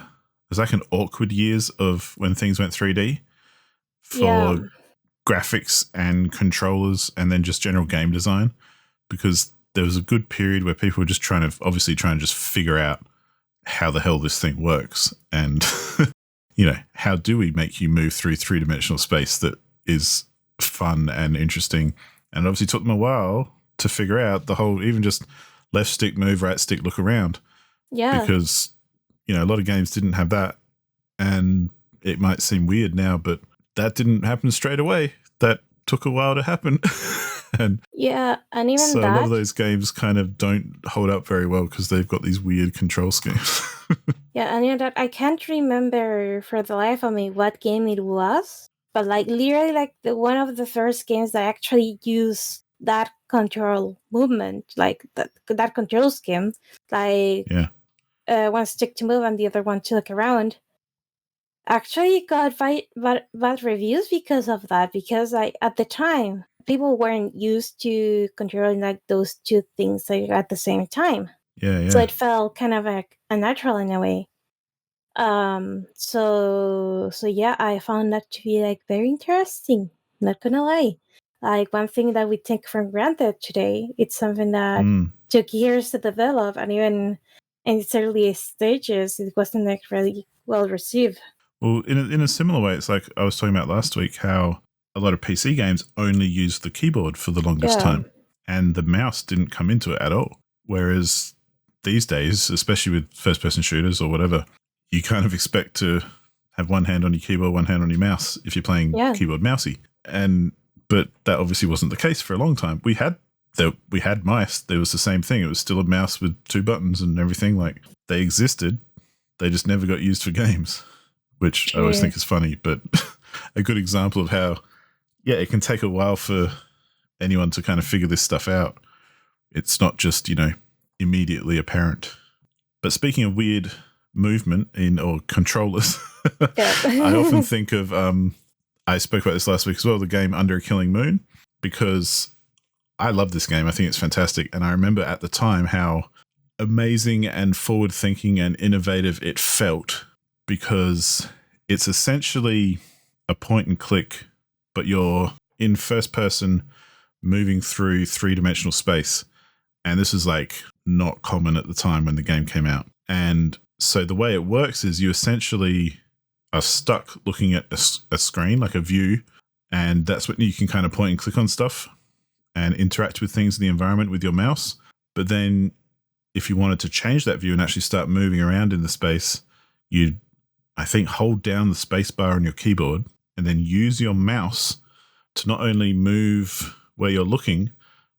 like an awkward years of when things went 3D for graphics and controllers and then just general game design, because there was a good period where people were just trying to just figure out how the hell this thing works and how do we make you move through three-dimensional space that is fun and interesting. And it obviously took them a while to figure out the whole, even just left stick move, right stick look around. Yeah. Because, a lot of games didn't have that. And it might seem weird now, but that didn't happen straight away. That took a while to happen. And yeah, and even so that, a lot of those games kind of don't hold up very well because they've got these weird control schemes. Yeah, and even that, I can't remember for the life of me what game it was, but like literally like one of the first games that actually used that control movement, like that control scheme, like one stick to move and the other one to look around, actually got bad reviews because of that. Because like at the time, people weren't used to controlling like those two things like, at the same time. Yeah. So it felt kind of like unnatural in a way. So yeah, I found that to be like very interesting. Not gonna lie. Like one thing that we take for granted today, it's something that took years to develop, and even in its early stages, it wasn't like really well received. Well, in a similar way, it's like I was talking about last week, how a lot of PC games only used the keyboard for the longest time, and the mouse didn't come into it at all. Whereas these days, especially with first-person shooters or whatever, you kind of expect to have one hand on your keyboard, one hand on your mouse if you're playing keyboard mousey. But that obviously wasn't the case for a long time. We had mice. There was the same thing. It was still a mouse with two buttons and everything. Like, they existed. They just never got used for games, which I always think is funny. But a good example of how, it can take a while for anyone to kind of figure this stuff out. It's not just, immediately apparent. But speaking of weird movement or controllers, I often think of, I spoke about this last week as well, the game Under a Killing Moon, because I love this game. I think it's fantastic. And I remember at the time how amazing and forward-thinking and innovative it felt, because it's essentially a point and click, but you're in first person moving through three-dimensional space. And this is like not common at the time when the game came out. And so the way it works is you essentially are stuck looking at a screen, like a view, and that's when you can kind of point and click on stuff and interact with things in the environment with your mouse. But then if you wanted to change that view and actually start moving around in the space, you'd, I think, hold down the space bar on your keyboard and then use your mouse to not only move where you're looking,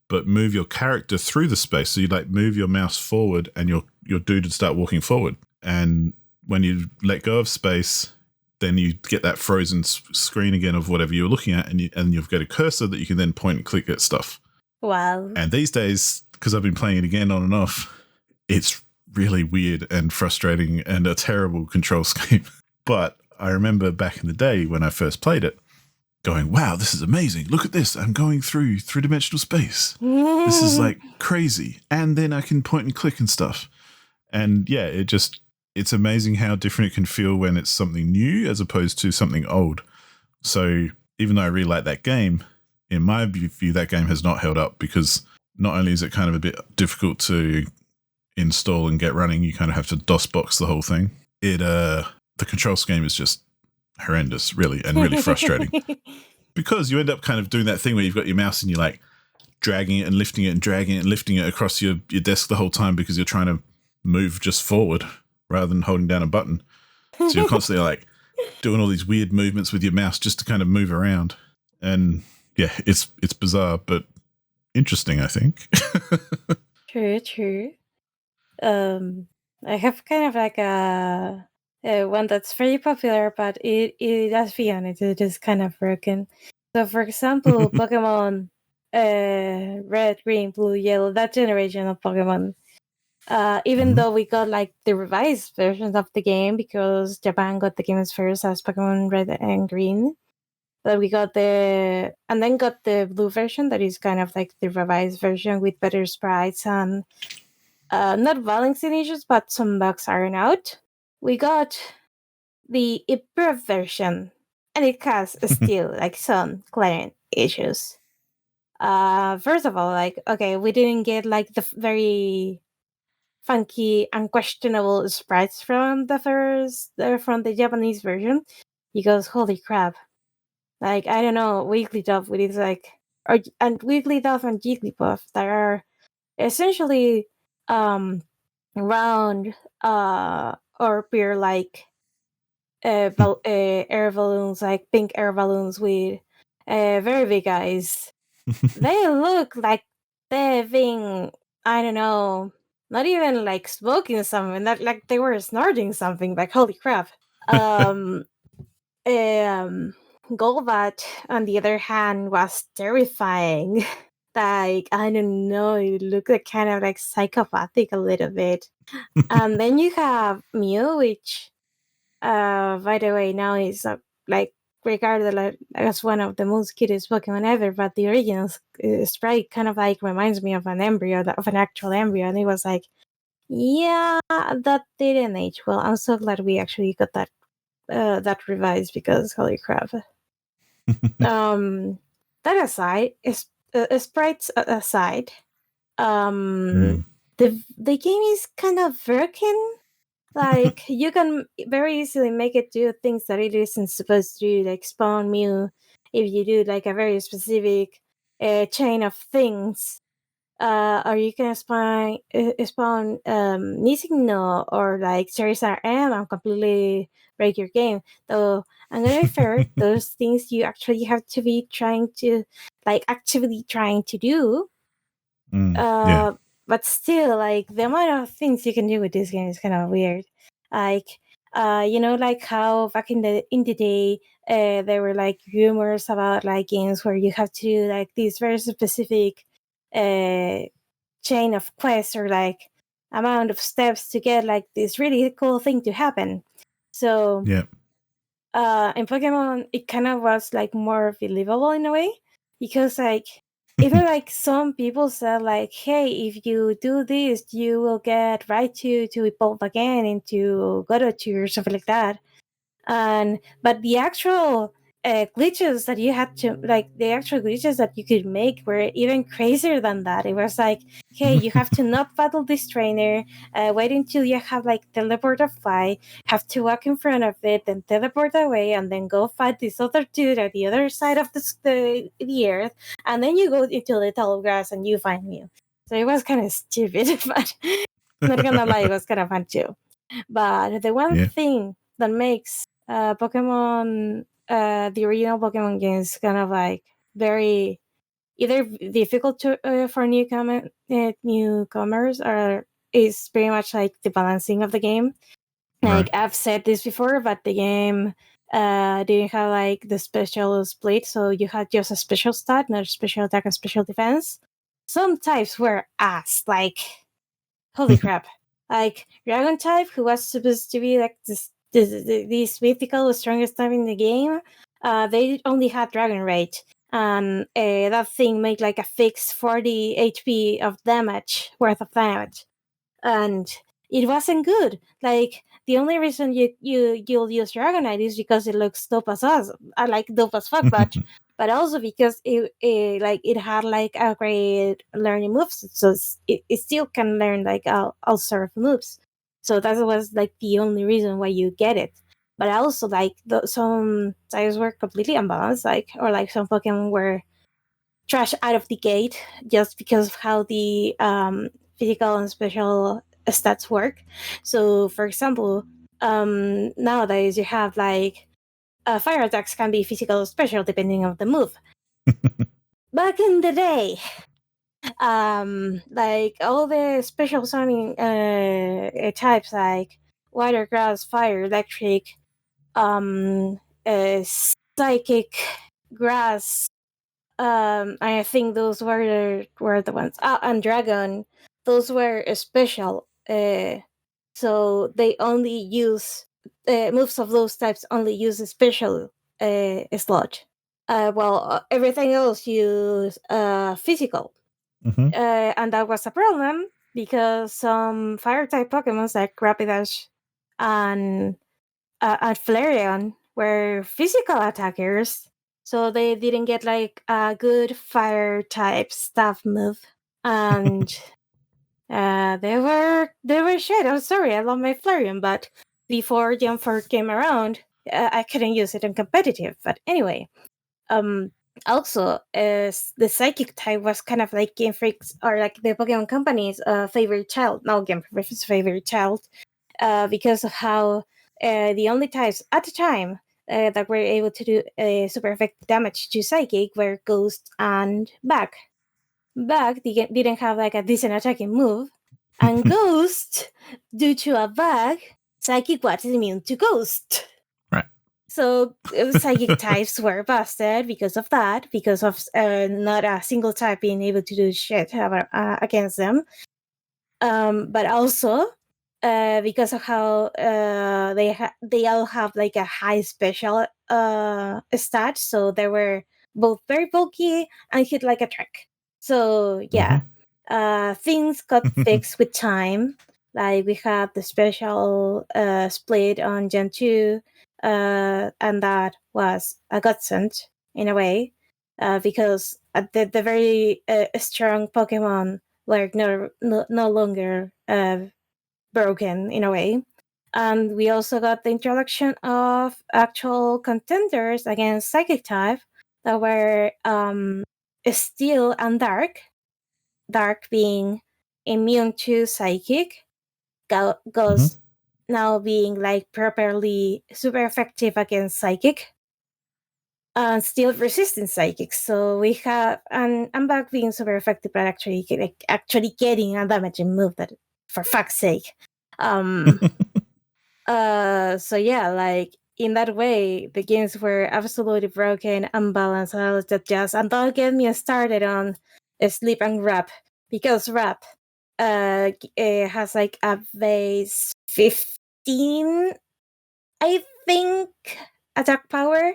but move your character through the space. So you like move your mouse forward and your dude would start walking forward. And when you let go of space, then you get that frozen screen again of whatever you're looking at, and you've got a cursor that you can then point and click at stuff. Wow. And these days, because I've been playing it again on and off, it's really weird and frustrating and a terrible control scheme. But I remember back in the day when I first played it, going, wow, this is amazing. Look at this. I'm going through three-dimensional space. This is like crazy. And then I can point and click and stuff. And yeah, it's amazing how different it can feel when it's something new as opposed to something old. So even though I really like that game, in my view, that game has not held up, because not only is it kind of a bit difficult to install and get running, you kind of have to DOS box the whole thing. The control scheme is just horrendous, really, and really frustrating, because you end up kind of doing that thing where you've got your mouse and you're like dragging it and lifting it and dragging it and lifting it across your desk the whole time, because you're trying to move just forward rather than holding down a button. So you're constantly like doing all these weird movements with your mouse just to kind of move around. And yeah, it's bizarre, but interesting, I think. True. I have kind of like a one that's very popular, but let's be honest, it is kind of broken. So, for example, Pokemon Red, Green, Blue, Yellow, that generation of Pokemon. Even though we got like the revised versions of the game, because Japan got the games first as Pokemon Red and Green, but we got and then got the blue version that is kind of like the revised version with better sprites and not balancing issues, but some bugs ironed out. We got the improved version, and it has still like some glaring issues. First of all, like, okay, we didn't get like the very funky, unquestionable sprites from from the Japanese version, because holy crap, like, I don't know, Wigglytuff with its like, and Wigglytuff and Jigglypuff that are essentially round or appear like air balloons, like pink air balloons with very big eyes. They look like they've been, I don't know, not even like smoking something, not like they were snorting something, like holy crap. Golbat, on the other hand, was terrifying. Like, I don't know, it looked like kind of like psychopathic a little bit. And then you have Mew, which, by the way, now is like regarded as one of the most cutest Pokemon ever. But the original sprite kind of like reminds me of an embryo, of an actual embryo, and it was like, yeah, that didn't age well. I'm so glad we actually got that revised, because holy crap. That aside, sprites aside, the game is kind of broken. Like, you can very easily make it do things that it isn't supposed to do, like spawn Mew if you do like a very specific chain of things. Or you can spawn Nizigno or like Charizard M and completely break your game. Though I'm gonna be fair, those things you actually have to be actively trying to do. Yeah. But still, like, the amount of things you can do with this game is kind of weird. Like, Like how back in the day, there were like rumors about like games where you have to do like this very specific chain of quests or like amount of steps to get like this really cool thing to happen. So Yeah. in Pokemon, it kind of was like more believable in a way, because like even like some people said like, hey, if you do this, you will get right to evolve again into Godotu or something like that. But the actual glitches that you had to like, the actual glitches that you could make were even crazier than that. It was like, hey, you have to not battle this trainer, wait until you have like teleport or fly, have to walk in front of it, then teleport away, and then go fight this other dude at the other side of the earth, and then you go into the tall grass and you find me. So it was kind of stupid, but not gonna lie, it was kind of fun too. But the one Yeah. thing that makes Pokemon, the original Pokemon games, kind of like very either difficult for newcomers, or is pretty much like the balancing of the game. Like Right. I've said this before, but the game didn't have like the special split, so you had just a special stat, not a special attack and special defense. Some types were ass, like holy crap. Like Dragon type, who was supposed to be like this mythical strongest type in the game, they only had Dragon Rage. And that thing made like a fixed 40 HP of damage, worth of damage. And it wasn't good. Like the only reason you'll use Dragonite is because it looks dope as awesome. I like dope as fuck, but also because it had like a great learning moves, so it still can learn like all sort of moves. So that was like the only reason why you get it. But also like some types were completely unbalanced, like or like some Pokemon were trash out of the gate just because of how the physical and special stats work. So, for example, nowadays you have like fire attacks can be physical or special depending on the move. Back in the day, like all the special summoning types like water, grass, fire, electric, um, psychic, grass, I think those were the ones. And dragon, those were special. So they only use moves of those types. Only use a special slot. Everything else use physical, Mm-hmm. and that was a problem because some fire type Pokemon like Rapidash and Flareon were physical attackers, so they didn't get like a good fire type staff move, and they were shit. I'm sorry, I love my Flareon, but before Gen 4 came around, I couldn't use it in competitive. But anyway, um, also, the psychic type was kind of like Game Freak's or like the Pokemon Company's favorite child. No, Game Freak's favorite child, because of how the only types at the time that were able to do super effective damage to Psychic were Ghost and Bug. Bug didn't have like a decent attacking move, and Ghost, due to a bug, Psychic was immune to Ghost. Right. So psychic types were busted because of that, because of not a single type being able to do shit against them. But also because of how they all have like a high special stat, so they were both very bulky and hit like a truck. So yeah, things got fixed with time. Like we had the special split on Gen 2, and that was a godsend in a way, because the very strong Pokemon were no longer broken in a way. And we also got the introduction of actual contenders against Psychic type that were Steel and Dark. Dark being immune to Psychic, Ghost now being like properly super effective against Psychic, and still resistant Psychic. So we have and Back being super effective, but actually getting a damaging move that, for fuck's sake. Um, So yeah, like in that way, the games were absolutely broken, unbalanced, and all of that jazz. And don't get me started on sleep and rap, because rap has like a base 15, I think, attack power.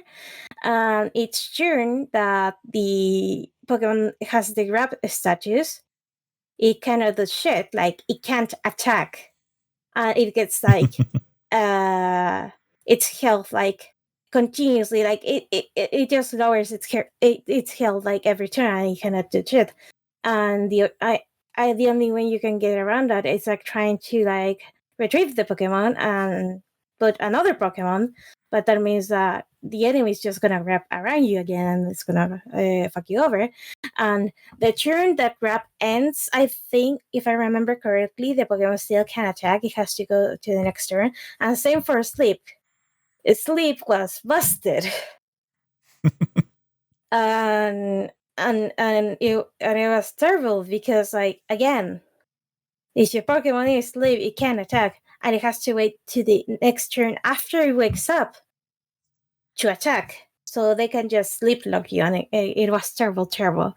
And each turn that the Pokemon has the rap status, it cannot do shit. Like it can't attack, and it gets like its health like continuously. Like it just lowers its health like every turn, and it cannot do shit. And the only way you can get around that is like trying to like retrieve the Pokemon and put another Pokemon, but that means that the enemy is just gonna wrap around you again, and it's gonna fuck you over. And the turn that wrap ends, I think, if I remember correctly, the Pokemon still can attack. It has to go to the next turn. And same for Sleep. Sleep was busted. and and it was terrible because, like, again, if your Pokemon is Sleep, it can attack, and it has to wait to the next turn after it wakes up to attack. So they can just sleep lock you, and it was terrible, terrible.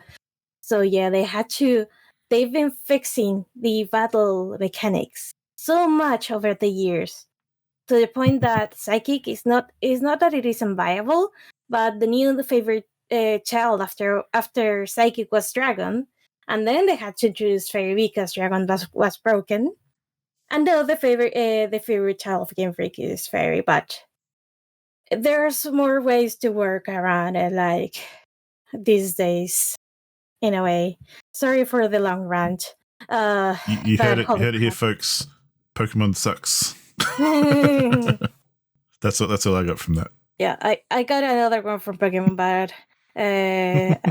So yeah, they've been fixing the battle mechanics so much over the years, to the point that Psychic is not that it isn't viable, but the new favorite child after Psychic was Dragon, and then they had to introduce Fairy because Dragon was broken. And the favorite child of Game Freak is Fairy, but there's more ways to work around it, like these days, in a way. Sorry for the long rant. You But heard it. You holy heard it here, crap. folks. Pokemon sucks. That's all I got from that. Yeah, I got another one from Pokemon, but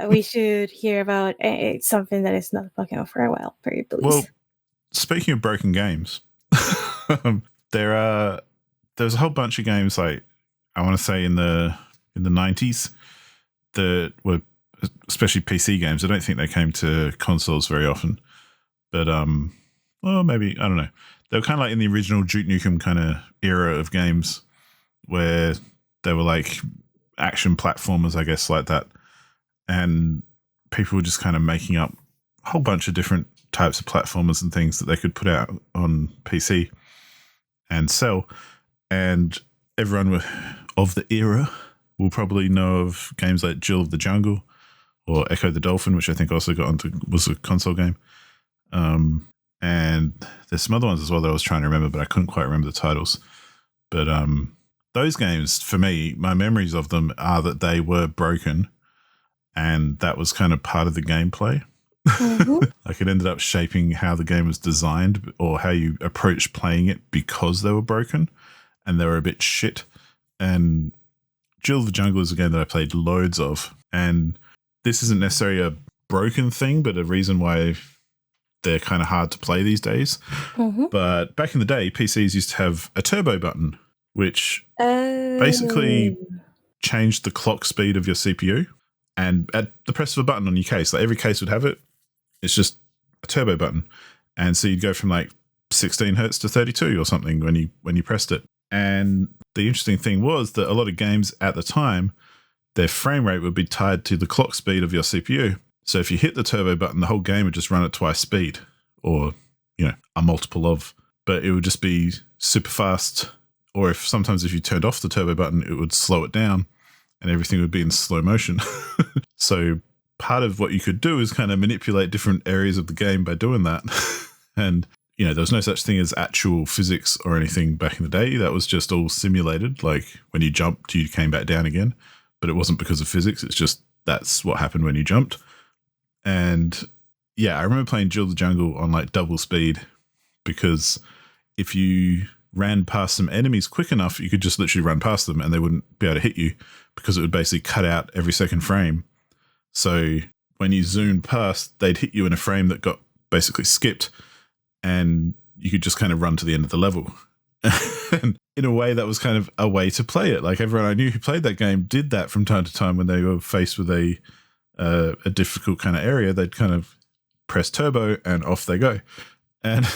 we should hear about something that is not Pokemon for a while, very please. Well, speaking of broken games, there's a whole bunch of games, like I want to say in the 90s, that were especially PC games. I don't think they came to consoles very often, but well, maybe, I don't know. They were kind of like in the original Duke Nukem kind of era of games, where they were like action platformers, I guess, like that, and people were just kind of making up a whole bunch of different types of platformers and things that they could put out on PC and sell. And everyone of the era will probably know of games like Jill of the Jungle or Echo the Dolphin, which I think also was a console game. And there's some other ones as well that I was trying to remember, but I couldn't quite remember the titles. But those games, for me, my memories of them are that they were broken, and that was kind of part of the gameplay. Mm-hmm. Like, it ended up shaping how the game was designed or how you approached playing it, because they were broken and they were a bit shit. And Jill of the Jungle is a game that I played loads of, and this isn't necessarily a broken thing, but a reason why they're kind of hard to play these days. Mm-hmm. But back in the day, PCs used to have a turbo button, which basically changed the clock speed of your CPU. And at the press of a button on your case, like every case would have it, it's just a turbo button. And so you'd go from like 16 hertz to 32 or something when you pressed it. And the interesting thing was that a lot of games at the time, their frame rate would be tied to the clock speed of your CPU. So if you hit the turbo button, the whole game would just run at twice speed, or, a multiple of, but it would just be super fast. Or sometimes if you turned off the turbo button, it would slow it down and everything would be in slow motion. So part of what you could do is kind of manipulate different areas of the game by doing that. And, there was no such thing as actual physics or anything back in the day. That was just all simulated. Like when you jumped, you came back down again, but it wasn't because of physics. It's just that's what happened when you jumped. And yeah, I remember playing Jill the Jungle on like double speed, because if you ran past some enemies quick enough, you could just literally run past them and they wouldn't be able to hit you, because it would basically cut out every second frame. So when you zoomed past, they'd hit you in a frame that got basically skipped, and you could just kind of run to the end of the level. And in a way, that was kind of a way to play it. Like everyone I knew who played that game did that from time to time when they were faced with a difficult kind of area. They'd kind of press turbo and off they go. And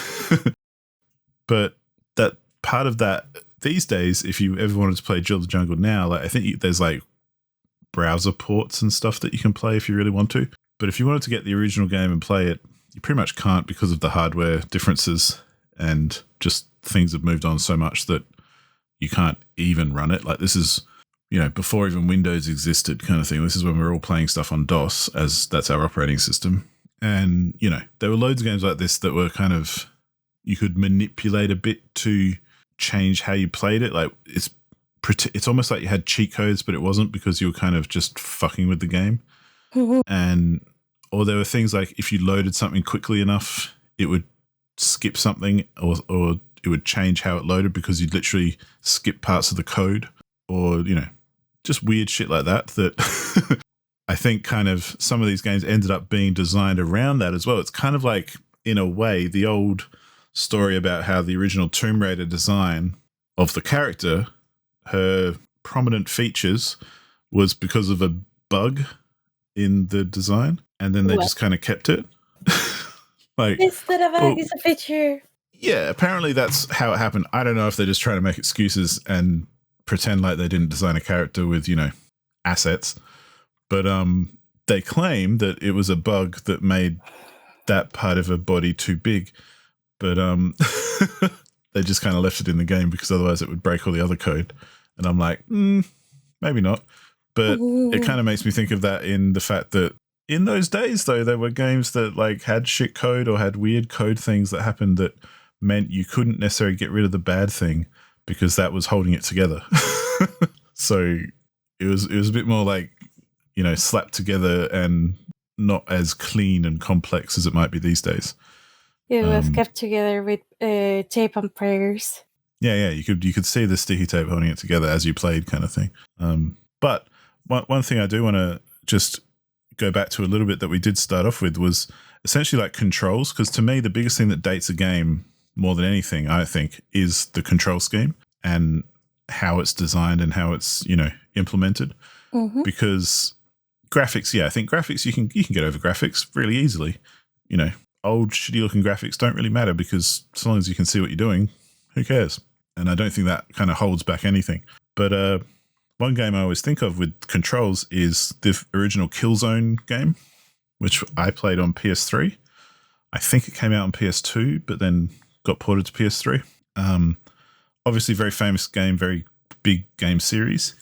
but that part of that these days, if you ever wanted to play Jill the Jungle now, like I think there's like browser ports and stuff that you can play if you really want to. But if you wanted to get the original game and play it, you pretty much can't because of the hardware differences, and just things have moved on so much that you can't even run it. Like this is, before even Windows existed kind of thing. This is when we were all playing stuff on DOS, as that's our operating system. And, there were loads of games like this that were kind of, you could manipulate a bit to change how you played it. Like it's almost like you had cheat codes, but it wasn't, because you were kind of just fucking with the game. Or there were things like if you loaded something quickly enough, it would skip something, or it would change how it loaded because you'd literally skip parts of the code, or, just weird shit like that I think kind of some of these games ended up being designed around that as well. It's kind of like, in a way, the old story about how the original Tomb Raider design of the character, her prominent features was because of a bug in the design, and then they just kind of kept it. Like, instead of a it's a feature. Yeah, apparently that's how it happened. I don't know if they're just trying to make excuses and pretend like they didn't design a character with, assets. But they claim that it was a bug that made that part of her body too big. But they just kind of left it in the game because otherwise it would break all the other code. And I'm like, maybe not. But it kind of makes me think of that in the fact that in those days, though, there were games that like had shit code or had weird code things that happened that meant you couldn't necessarily get rid of the bad thing because that was holding it together. So it was a bit more like, slapped together and not as clean and complex as it might be these days. It was kept together with tape and prayers. Yeah, you could see the sticky tape holding it together as you played, kind of thing. But one thing I do want to just go back to a little bit that we did start off with was essentially like controls, because to me the biggest thing that dates a game more than anything, I think, is the control scheme and how it's designed and how it's implemented. Because graphics, I think graphics, you can get over graphics really easily. Old shitty looking graphics don't really matter because as long as you can see what you're doing, who cares? And I don't think that kind of holds back anything. But one game I always think of with controls is the original Killzone game, which I played on PS3. I think it came out on PS2, but then got ported to PS3. Obviously, very famous game, very big game series.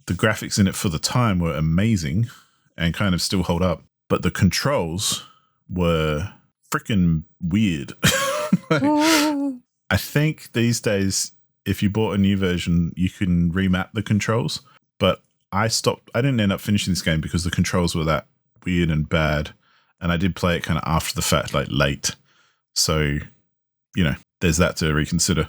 The graphics in it for the time were amazing and kind of still hold up. But the controls were freaking weird. I think these days, if you bought a new version, you can remap the controls. But I didn't end up finishing this game because the controls were that weird and bad. And I did play it kind of after the fact, like late. So, there's that to reconsider.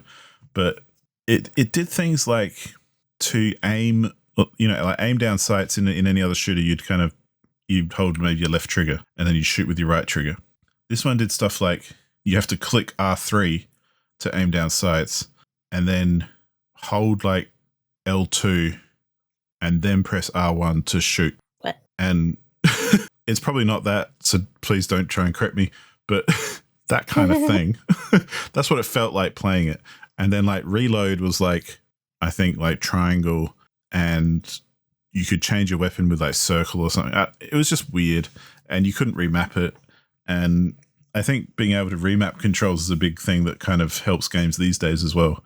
But it did things like to aim, like aim down sights in any other shooter, you'd hold maybe your left trigger and then you shoot with your right trigger. This one did stuff like you have to click R3 to aim down sights and then hold like L2 and then press R1 to shoot. What? And it's probably not that, so please don't try and correct me, but that kind of thing. That's what it felt like playing it. And then like reload was like, I think like triangle, and you could change your weapon with like circle or something. It was just weird and you couldn't remap it. And I think being able to remap controls is a big thing that kind of helps games these days as well,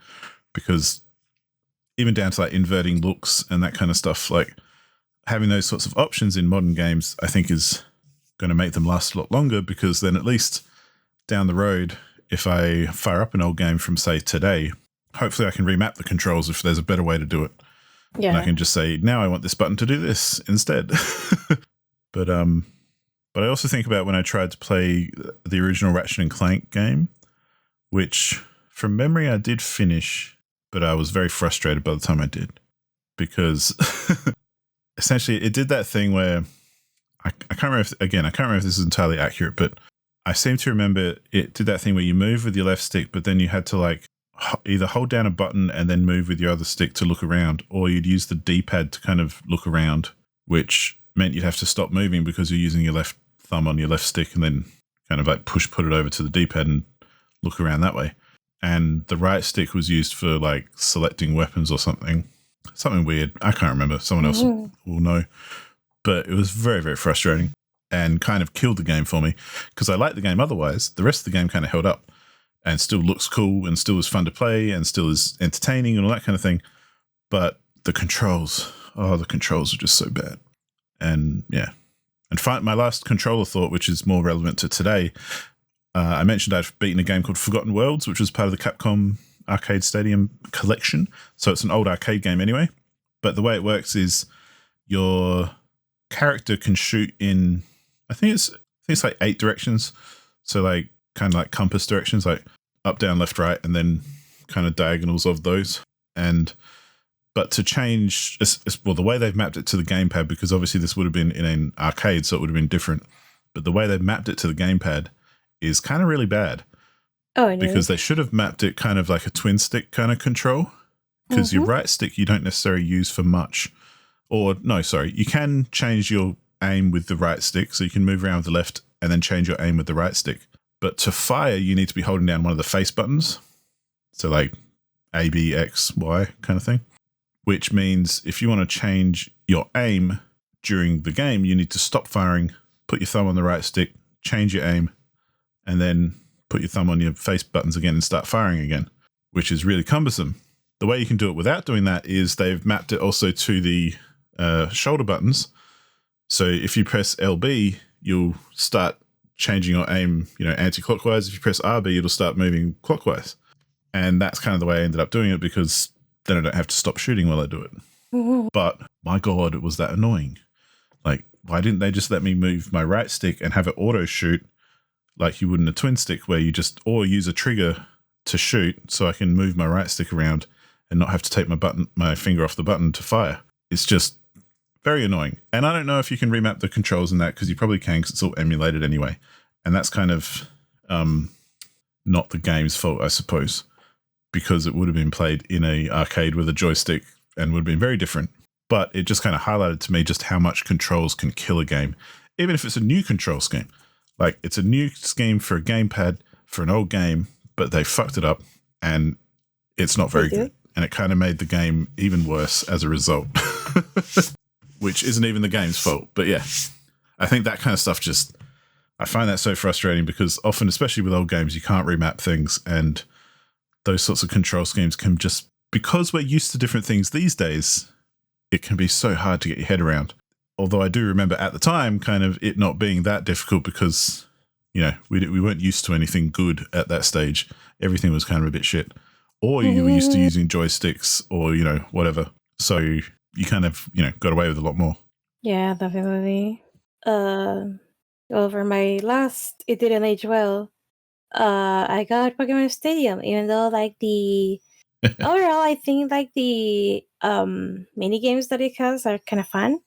because even down to like inverting looks and that kind of stuff, like having those sorts of options in modern games, I think is going to make them last a lot longer, because then at least down the road, if I fire up an old game from, say, today, hopefully I can remap the controls if there's a better way to do it. Yeah. And I can just say, now I want this button to do this instead. But I also think about when I tried to play the original Ratchet and Clank game, which from memory I did finish, but I was very frustrated by the time I did, because essentially it did that thing where I can't remember if this is entirely accurate, but I seem to remember it did that thing where you move with your left stick, but then you had to like either hold down a button and then move with your other stick to look around, or you'd use the D-pad to kind of look around, which meant you'd have to stop moving because you're using your left thumb on your left stick and then kind of like put it over to the D-pad and look around that way. and the right stick was used for like selecting weapons or something weird. I can't remember. Someone else will know. But it was very, very frustrating and kind of killed the game for me because I liked the game otherwise. The rest of the game kind of held up and still looks cool and still is fun to play and still is entertaining and all that kind of thing. But the controls are just so bad. And yeah. And my last controller thought, which is more relevant to today, I mentioned I'd beaten a game called Forgotten Worlds, which was part of the Capcom Arcade Stadium collection. So it's an old arcade game anyway. But the way it works is your character can shoot in, I think it's like 8 directions. So like kind of like compass directions, like up, down, left, right, and then kind of diagonals of those. But to change, well, the way they've mapped it to the gamepad, because obviously this would have been in an arcade, so it would have been different. But the way they've mapped it to the gamepad is kind of really bad. Oh, no. Because they should have mapped it kind of like a twin stick kind of control. Because your right stick you don't necessarily use for much. Or, no, sorry, you can change your aim with the right stick, so you can move around with the left and then change your aim with the right stick. But to fire, you need to be holding down one of the face buttons. So like A, B, X, Y kind of thing. Which means if you want to change your aim during the game, you need to stop firing, put your thumb on the right stick, change your aim, and then put your thumb on your face buttons again and start firing again, which is really cumbersome. The way you can do it without doing that is they've mapped it also to the shoulder buttons. So if you press LB, you'll start changing your aim, anti-clockwise. If you press RB, it'll start moving clockwise. And that's kind of the way I ended up doing it because then I don't have to stop shooting while I do it. But my God, was that annoying. Like, why didn't they just let me move my right stick and have it auto shoot like you would in a twin stick where you just, or use a trigger to shoot so I can move my right stick around and not have to take my finger off the button to fire. It's just very annoying. And I don't know if you can remap the controls in that because you probably can because it's all emulated anyway. And that's kind of not the game's fault, I suppose, because it would have been played in a arcade with a joystick and would have been very different. But it just kind of highlighted to me just how much controls can kill a game, even if it's a new control scheme. Like, it's a new scheme for a gamepad for an old game, but they fucked it up and it's not very good. And it kind of made the game even worse as a result, which isn't even the game's fault. But yeah, I think that kind of stuff I find that so frustrating because often, especially with old games, you can't remap things, and those sorts of control schemes can just, because we're used to different things these days, it can be so hard to get your head around. Although I do remember at the time kind of it not being that difficult because, we weren't used to anything good at that stage. Everything was kind of a bit shit. Or you were used to using joysticks or, whatever. So you kind of, got away with a lot more. Yeah, definitely. For my last, it didn't age well. I got Pokemon Stadium, even though like the overall, I think like the mini games that it has are kind of fun.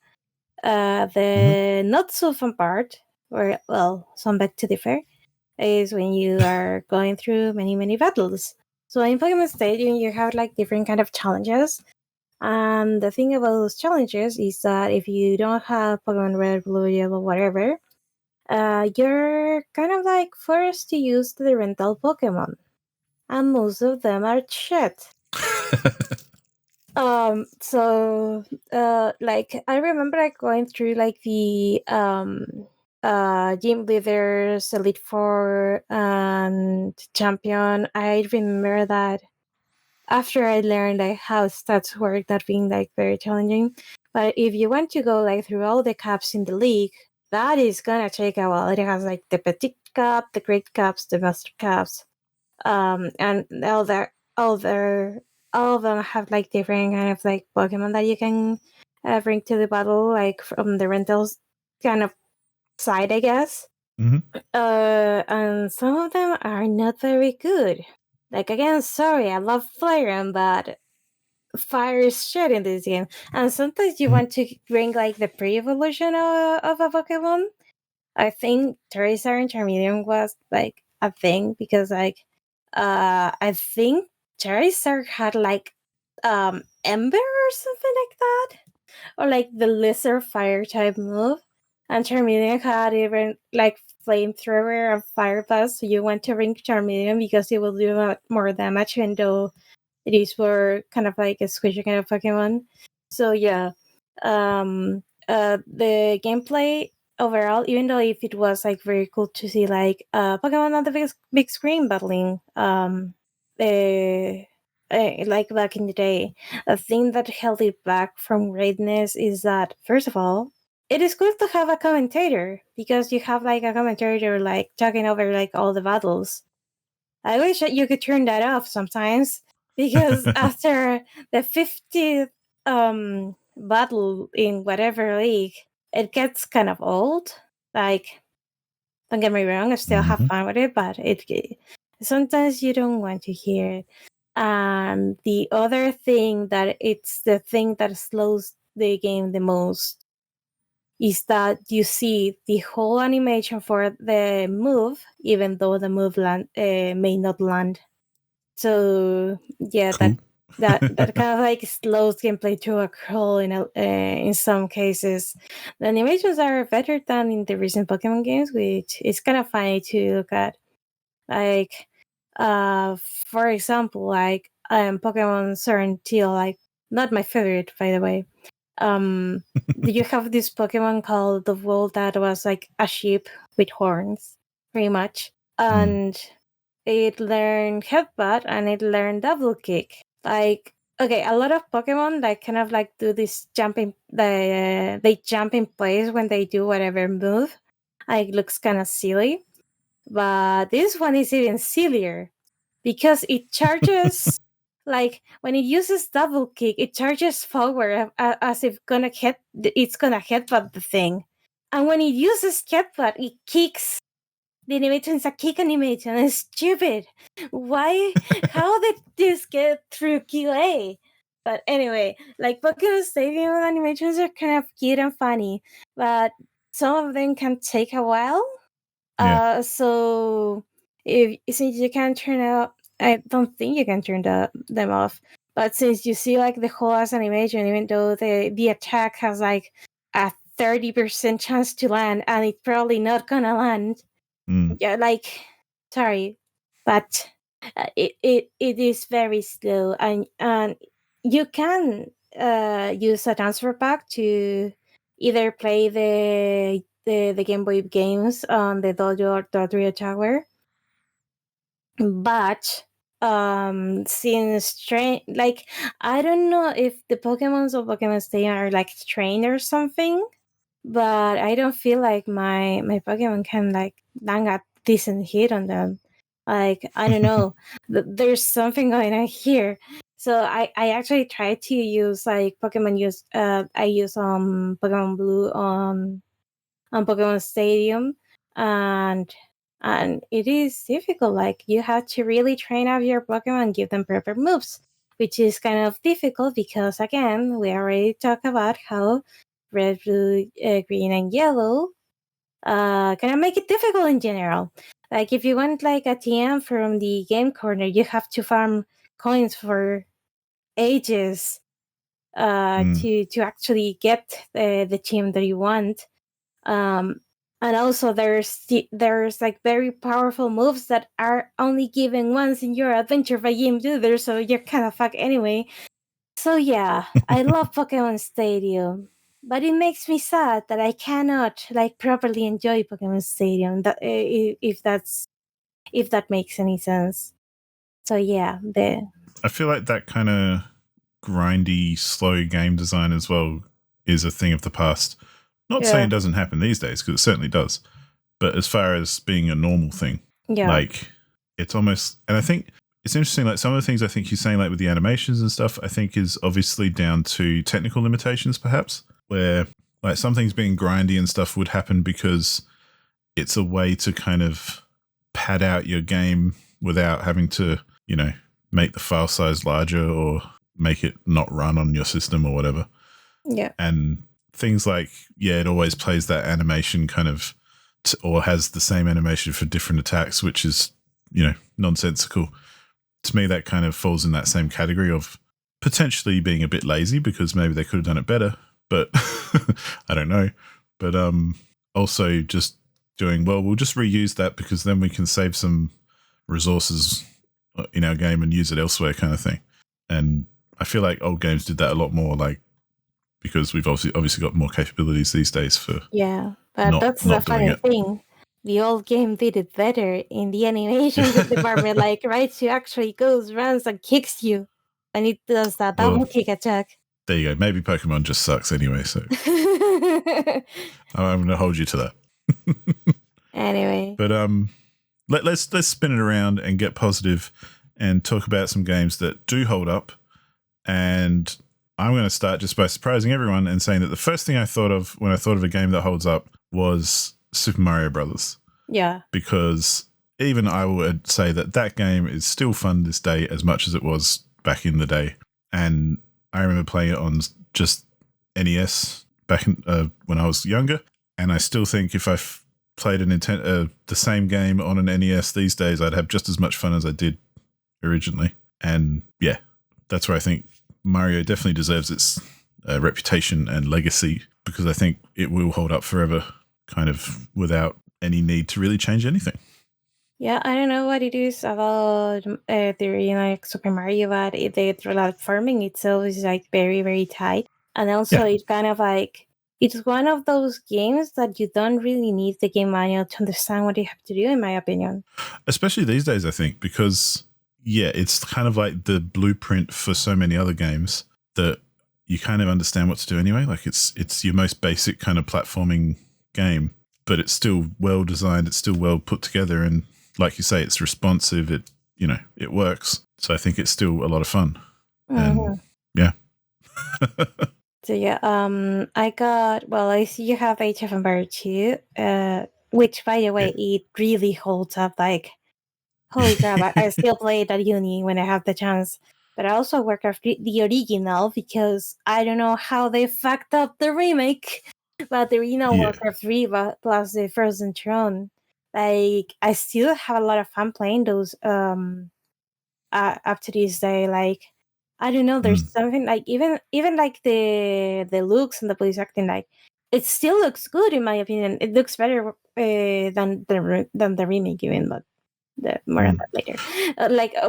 The not so fun part, or some beg to differ, is when you are going through many battles. So in Pokemon Stadium, you have like different kind of challenges. And the thing about those challenges is that if you don't have Pokemon Red, Blue, Yellow, whatever, you're kind of like forced to use the rental Pokemon. And most of them are shit. Like I remember like going through like the gym leaders, Elite Four and Champion. I remember that after I learned like how stats work, that being like very challenging. But if you want to go like through all the cups in the league, that is gonna take a while. It has like the Petite Cup, the Great Cups, the Master Cups, and all of them have like different kind of like Pokemon that you can bring to the battle, like from the rentals kind of side, I guess. And some of them are not very good. Like, again, sorry, I love Flareon, but fire is shit in this game. And sometimes you want to bring like the pre-evolution of a Pokemon. I think Terraria and Charmeleon was like a thing because like I think Charizard had like Ember or something like that, or like the lesser fire type move, and Charmeleon had even like flamethrower and fire blast, so you want to ring Charmeleon because it will do more damage, even though it is for kind of like a squishy kind of Pokemon. So yeah, the gameplay overall, even though if it was like very cool to see like Pokemon on the big screen battling, like back in the day, a thing that held it back from greatness is that first of all, it is good to have a commentator because you have like a commentator like talking over like all the battles. I wish that you could turn that off sometimes because after the 50th battle in whatever league, it gets kind of old. Like, don't get me wrong, I still have fun with it, but it sometimes you don't want to hear it. And the other thing that it's the thing that slows the game the most is that you see the whole animation for the move, even though the move may not land. So yeah, Cool. that kind of like slows gameplay to a crawl in some cases. The animations are better than in the recent Pokemon games, which is kind of funny to look at. Like, for example, like Pokemon Sword and Teal, like not my favorite, by the way. You have this Pokemon called the Wool that was like a sheep with horns, pretty much, and it learned Headbutt and it learned Double Kick. Like, okay, a lot of Pokemon like kind of like do this jumping, they jump in place when they do whatever move. Like, looks kind of silly, but this one is even sillier because it charges. Like when it uses double kick, it charges forward as if it's gonna headbutt the thing, and when it uses headbutt, it kicks. The animation is a kick animation. It's stupid. Why? How did this get through QA? But anyway, like Pokemon Stadium animations are kind of cute and funny, but some of them can take a while. So if since you can turn out, I don't think you can turn them off. But since you see like the whole as animation, even though the attack has like a 30% chance to land, and it's probably not gonna land. Yeah, like sorry, but it is very slow, and you can use a transfer pack to either play the Game Boy games on the Dojo or Terraria Tower, but since like I don't know if the Pokemons or Pokemon Stadium are like trained or something, but I don't feel like my Pokemon can like land a decent hit on them. Like I don't know, there's something going on here. So I actually tried to use like I use Pokemon Blue on Pokemon Stadium, and it is difficult. Like you have to really train up your Pokemon and give them proper moves, which is kind of difficult because again we already talked about how red, blue, green, and yellow kind of make it difficult in general. Like if you want like a TM from the game corner, you have to farm coins for ages to actually get the team that you want. Um, and also there's like very powerful moves that are only given once in your adventure by game builder, so you're kind of fucked anyway. So yeah, I love Pokemon Stadium, but it makes me sad that I cannot like properly enjoy Pokemon Stadium. If that makes any sense. So yeah, I feel like that kind of grindy, slow game design as well is a thing of the past. Not saying it doesn't happen these days, because it certainly does. But as far as being a normal thing, like it's almost, and I think it's interesting, like some of the things I think you're saying, like with the animations and stuff, I think is obviously down to technical limitations, perhaps, where like some things being grindy and stuff would happen because it's a way to kind of pad out your game without having to, you know, make the file size larger or make it not run on your system or whatever. Yeah. And things like, it always plays that animation kind of, or has the same animation for different attacks, which is, you know, nonsensical. To me, that kind of falls in that same category of potentially being a bit lazy because maybe they could have done it better, but I don't know. But also just doing, well, we'll just reuse that because then we can save some resources in our game and use it elsewhere, kind of thing. And I feel like old games did that a lot more, like, because we've obviously got more capabilities these days for but that's the not doing funny it. thing. The old game did it better in the animation department. Like Raichu actually goes, runs, and kicks you, and it does that double kick attack. There you go. Maybe Pokemon just sucks anyway, so I'm going to hold you to that. Anyway, but let's spin it around and get positive and talk about some games that do hold up. And I'm going to start just by surprising everyone and saying that the first thing I thought of when I thought of a game that holds up was Super Mario Brothers. Yeah. Because even I would say that game is still fun this day as much as it was back in the day. And I remember playing it on just NES back in, when I was younger. And I still think if I played the same game on an NES these days, I'd have just as much fun as I did originally. And yeah, that's where I think Mario definitely deserves its reputation and legacy, because I think it will hold up forever, kind of without any need to really change anything. Yeah, I don't know what it is about the Super Mario, but the platforming itself is like very, very tight. And also it's kind of like, it's one of those games that you don't really need the game manual to understand what you have to do, in my opinion. Especially these days, I think, because it's kind of like the blueprint for so many other games that you kind of understand what to do anyway. Like it's your most basic kind of platforming game, but it's still well designed. It's still well put together. And like you say, it's responsive. It works. So I think it's still a lot of fun. And yeah. So yeah, I see you have Age of Empires 2, which by the way, it really holds up. Like, holy crap, I still play it at uni when I have the chance. But I also Warcraft the original, because I don't know how they fucked up the remake. But the original Warcraft 3 plus the Frozen Throne, like, I still have a lot of fun playing those up to this day. Like, I don't know, there's something like even like the looks and the voice acting, like, it still looks good in my opinion. It looks better than the remake even, but more on that later.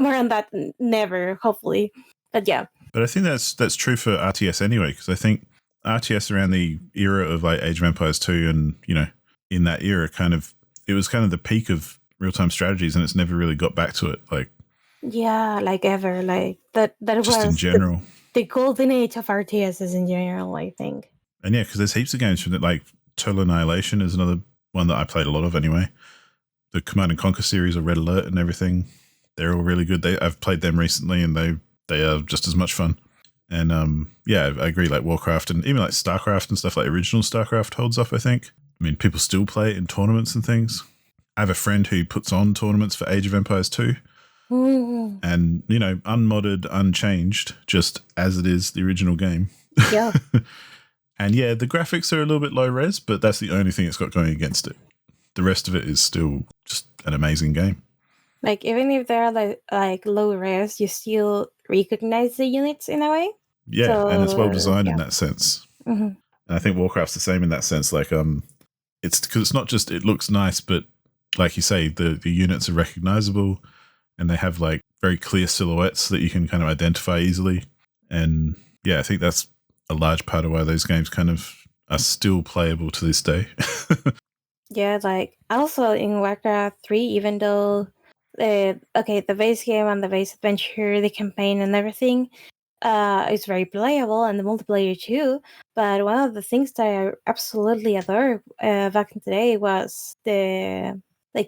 More on that never, hopefully. But yeah. But I think that's true for RTS anyway, because I think RTS around the era of like Age of Empires 2 and, in that era it was kind of the peak of real-time strategies, and it's never really got back to it. Like, yeah, like ever. Like that just was in general. The golden age of RTSs in general, I think. And yeah, because there's heaps of games from it, like Total Annihilation is another one that I played a lot of anyway. The Command and Conquer series of Red Alert and everything, they're all really good. I've played them recently, and they are just as much fun. And I agree, like Warcraft and even like StarCraft and stuff, like original StarCraft holds up, I think. I mean, people still play it in tournaments and things. I have a friend who puts on tournaments for Age of Empires 2. And, unmodded, unchanged, just as it is the original game. Yeah. And yeah, the graphics are a little bit low res, but that's the only thing it's got going against it. The rest of it is still just an amazing game. Like, even if they're like low res, you still recognize the units in a way. Yeah, and it's well designed in that sense. Mm-hmm. And I think Warcraft's the same in that sense. Like, it's because it's not just it looks nice, but like you say, the units are recognizable, and they have like very clear silhouettes that you can kind of identify easily. And yeah, I think that's a large part of why those games kind of are still playable to this day. Yeah, like also in Warcraft 3, even though the base game and the base adventure, the campaign and everything is very playable, and the multiplayer too. But one of the things that I absolutely adore back in the day was the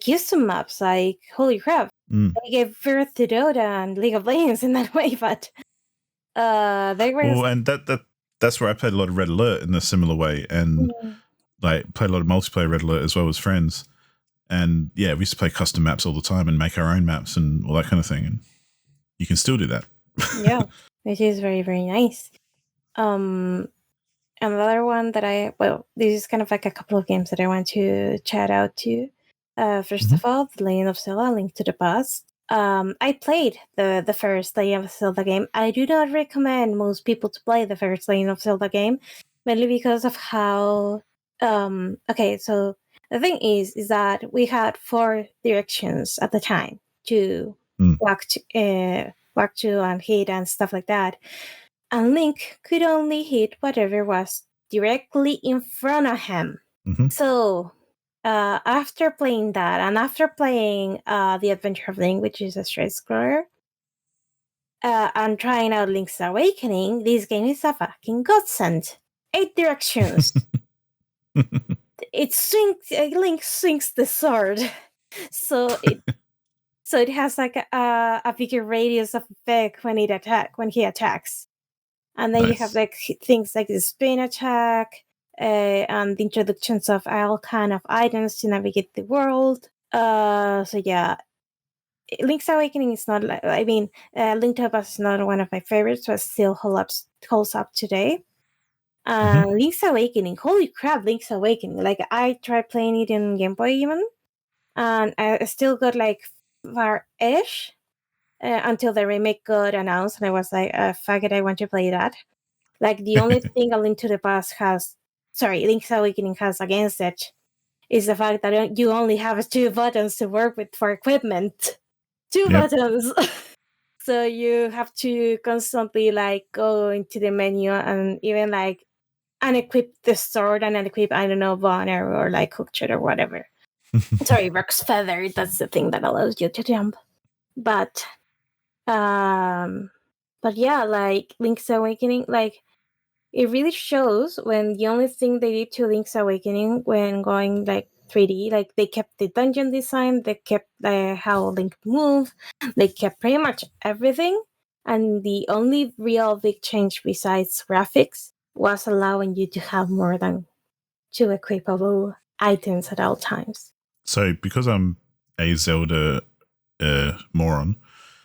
custom maps. Like, holy crap, they gave birth to Dota and League of Legends in that way. But they were and that's where I played a lot of Red Alert in a similar way, and like played a lot of multiplayer Red Alert as well as friends. And yeah, we used to play custom maps all the time and make our own maps and all that kind of thing. And you can still do that. Yeah, which is very, very nice. Another one that this is kind of like a couple of games that I want to chat out to. First of all, The Legend of Zelda: Link to the Past. I played the first Legend of Zelda game. I do not recommend most people to play the first Legend of Zelda game, mainly because of how. So The thing is that we had 4 directions at the time to walk to and hit and stuff like that. And Link could only hit whatever was directly in front of him. Mm-hmm. So after playing that, and after playing The Adventure of Link, which is a straight scroller, and trying out Link's Awakening, this game is a fucking godsend. 8 directions. Link swings the sword, so it has like a bigger radius of effect when he attacks. And then Nice. you have like things like the spin attack, and the introductions of all kind of items to navigate the world. So yeah, Link's Awakening is not like, I mean, Link to the Past is not one of my favorites, but still holds up today. Link's Awakening, holy crap, Link's Awakening! Like I tried playing it in Game Boy even, and I still got like far-ish until the remake got announced, and I was like, fuck it, I want to play that. Like the only thing a Link's Awakening has against it is the fact that you only have 2 buttons to work with for equipment. 2 buttons. So you have to constantly like go into the menu and even like unequip the sword and unequip, I don't know, Bonner or like Hookshot or whatever. Sorry, Rock's Feather, that's the thing that allows you to jump. But yeah, like Link's Awakening, like it really shows when the only thing they did to Link's Awakening when going like 3D, like they kept the dungeon design, they kept how Link move, they kept pretty much everything, and the only real big change besides graphics was allowing you to have more than 2 equipable items at all times. So because I'm a Zelda moron,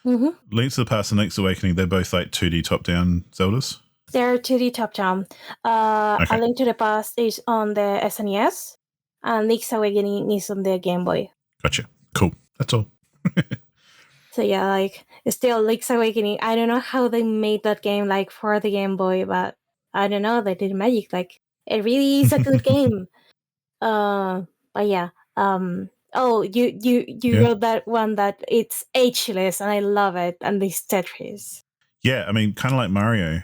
Link to the Past and Link's Awakening, they're both like 2D top-down Zeldas? They're 2D top-down. A Link to the Past is on the SNES, and Link's Awakening is on the Game Boy. Gotcha. Cool. That's all. So yeah, like still Link's Awakening. I don't know how they made that game like for the Game Boy, but I don't know, they did magic. Like it really is a good game. But yeah. Oh, you wrote that one that it's ageless, and I love it. And this Tetris. Yeah, I mean, kind of like Mario.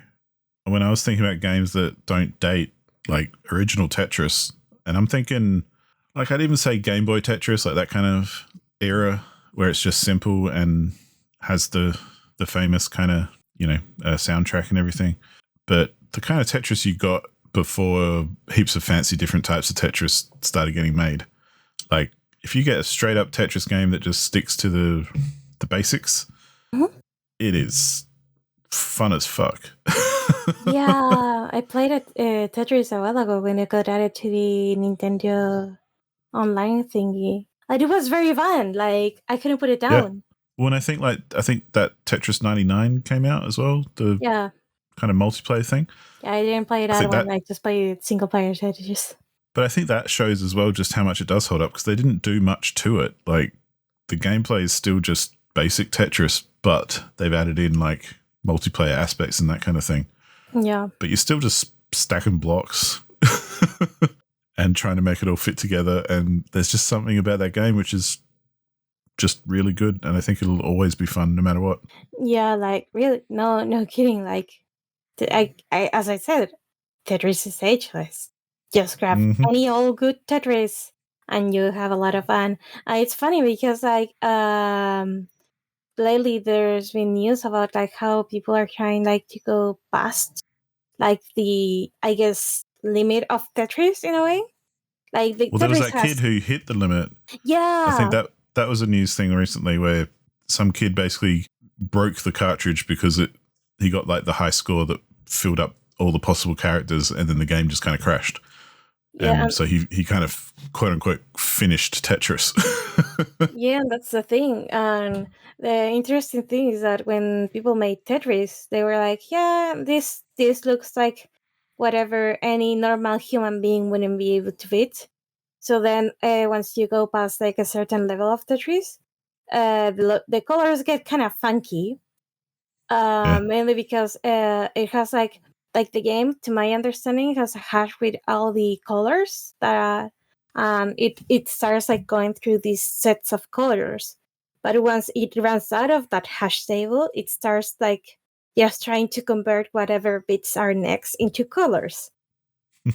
When I was thinking about games that don't date, like original Tetris, and I'm thinking, like I'd even say Game Boy Tetris, like that kind of era where it's just simple and has the famous kind of, soundtrack and everything. But the kind of Tetris you got before heaps of fancy different types of Tetris started getting made. Like if you get a straight up Tetris game that just sticks to the basics, it is fun as fuck. Yeah, I played Tetris a while ago when it got added to the Nintendo online thingy. Like it was very fun. Like I couldn't put it down. Yeah. When I think that Tetris 99 came out as well, the kind of multiplayer thing. Yeah, I didn't play that one. I just played single player Tetris. But I think that shows as well just how much it does hold up because they didn't do much to it. Like the gameplay is still just basic Tetris, but they've added in like multiplayer aspects and that kind of thing. Yeah. But you're still just stacking blocks and trying to make it all fit together. And there's just something about that game which is just really good. And I think it'll always be fun no matter what. Yeah, like really, no kidding. Like, I as I said, Tetris is ageless. Just grab any old good Tetris and you have a lot of fun. It's funny because like lately there's been news about like how people are trying like to go past like the, I guess, limit of Tetris in a way. Like the there was Tetris that kid who hit the limit. Yeah. I think that was a news thing recently where some kid basically broke the cartridge because he got like the high score that filled up all the possible characters and then the game just kind of crashed. Yeah, and so he kind of quote unquote finished Tetris. Yeah, that's the thing. And the interesting thing is that when people made Tetris, they were like, yeah, this looks like whatever any normal human being wouldn't be able to beat. So then once you go past like a certain level of Tetris, the colors get kind of funky. Mainly because it has like the game, to my understanding, has a hash with all the colors that It starts like going through these sets of colors. But once it runs out of that hash table, it starts like just trying to convert whatever bits are next into colors,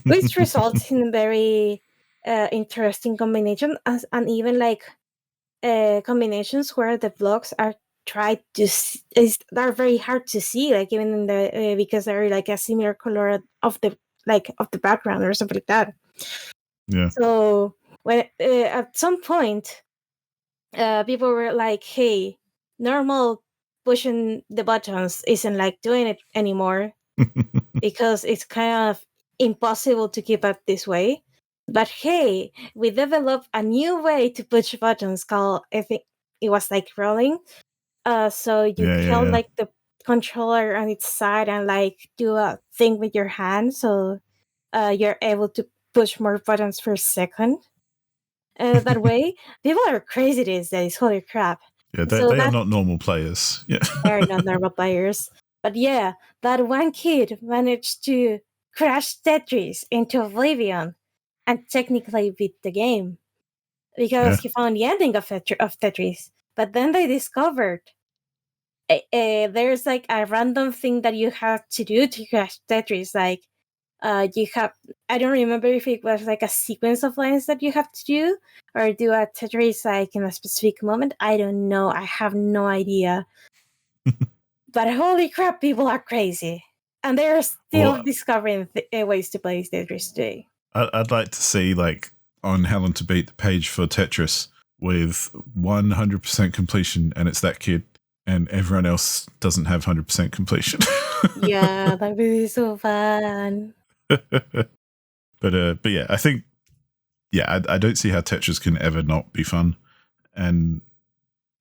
which results in very interesting combination, and even like combinations where the blocks are tried to are very hard to see, like even in the because they're like a similar color of the background or something like that. Yeah. So when at some point people were like, hey, normal pushing the buttons isn't like doing it anymore because it's kind of impossible to keep up this way. But hey, we developed a new way to push buttons called, I think it was like rolling. So you held Yeah. like the controller on its side and like do a thing with your hand, so you're able to push more buttons per second. That way, people are crazy these days. Holy crap! Yeah, So they are that not normal players. Yeah. they're not normal players. But yeah, that one kid managed to crash Tetris into oblivion and technically beat the game because Yeah. he found the ending of Tetris. But then they discovered there's like a random thing that you have to do to crash Tetris. Like you have, I don't remember if it was like a sequence of lines that you have to do or do a Tetris like in a specific moment. I don't know. I have no idea. But holy crap, people are crazy. And they're still Well, discovering ways to play Tetris today. I'd like to see like on How Long to Beat the page for Tetris with 100% completion, and it's that kid, and everyone else doesn't have 100% completion. Yeah, that would be so fun. But yeah, I think I don't see how Tetris can ever not be fun and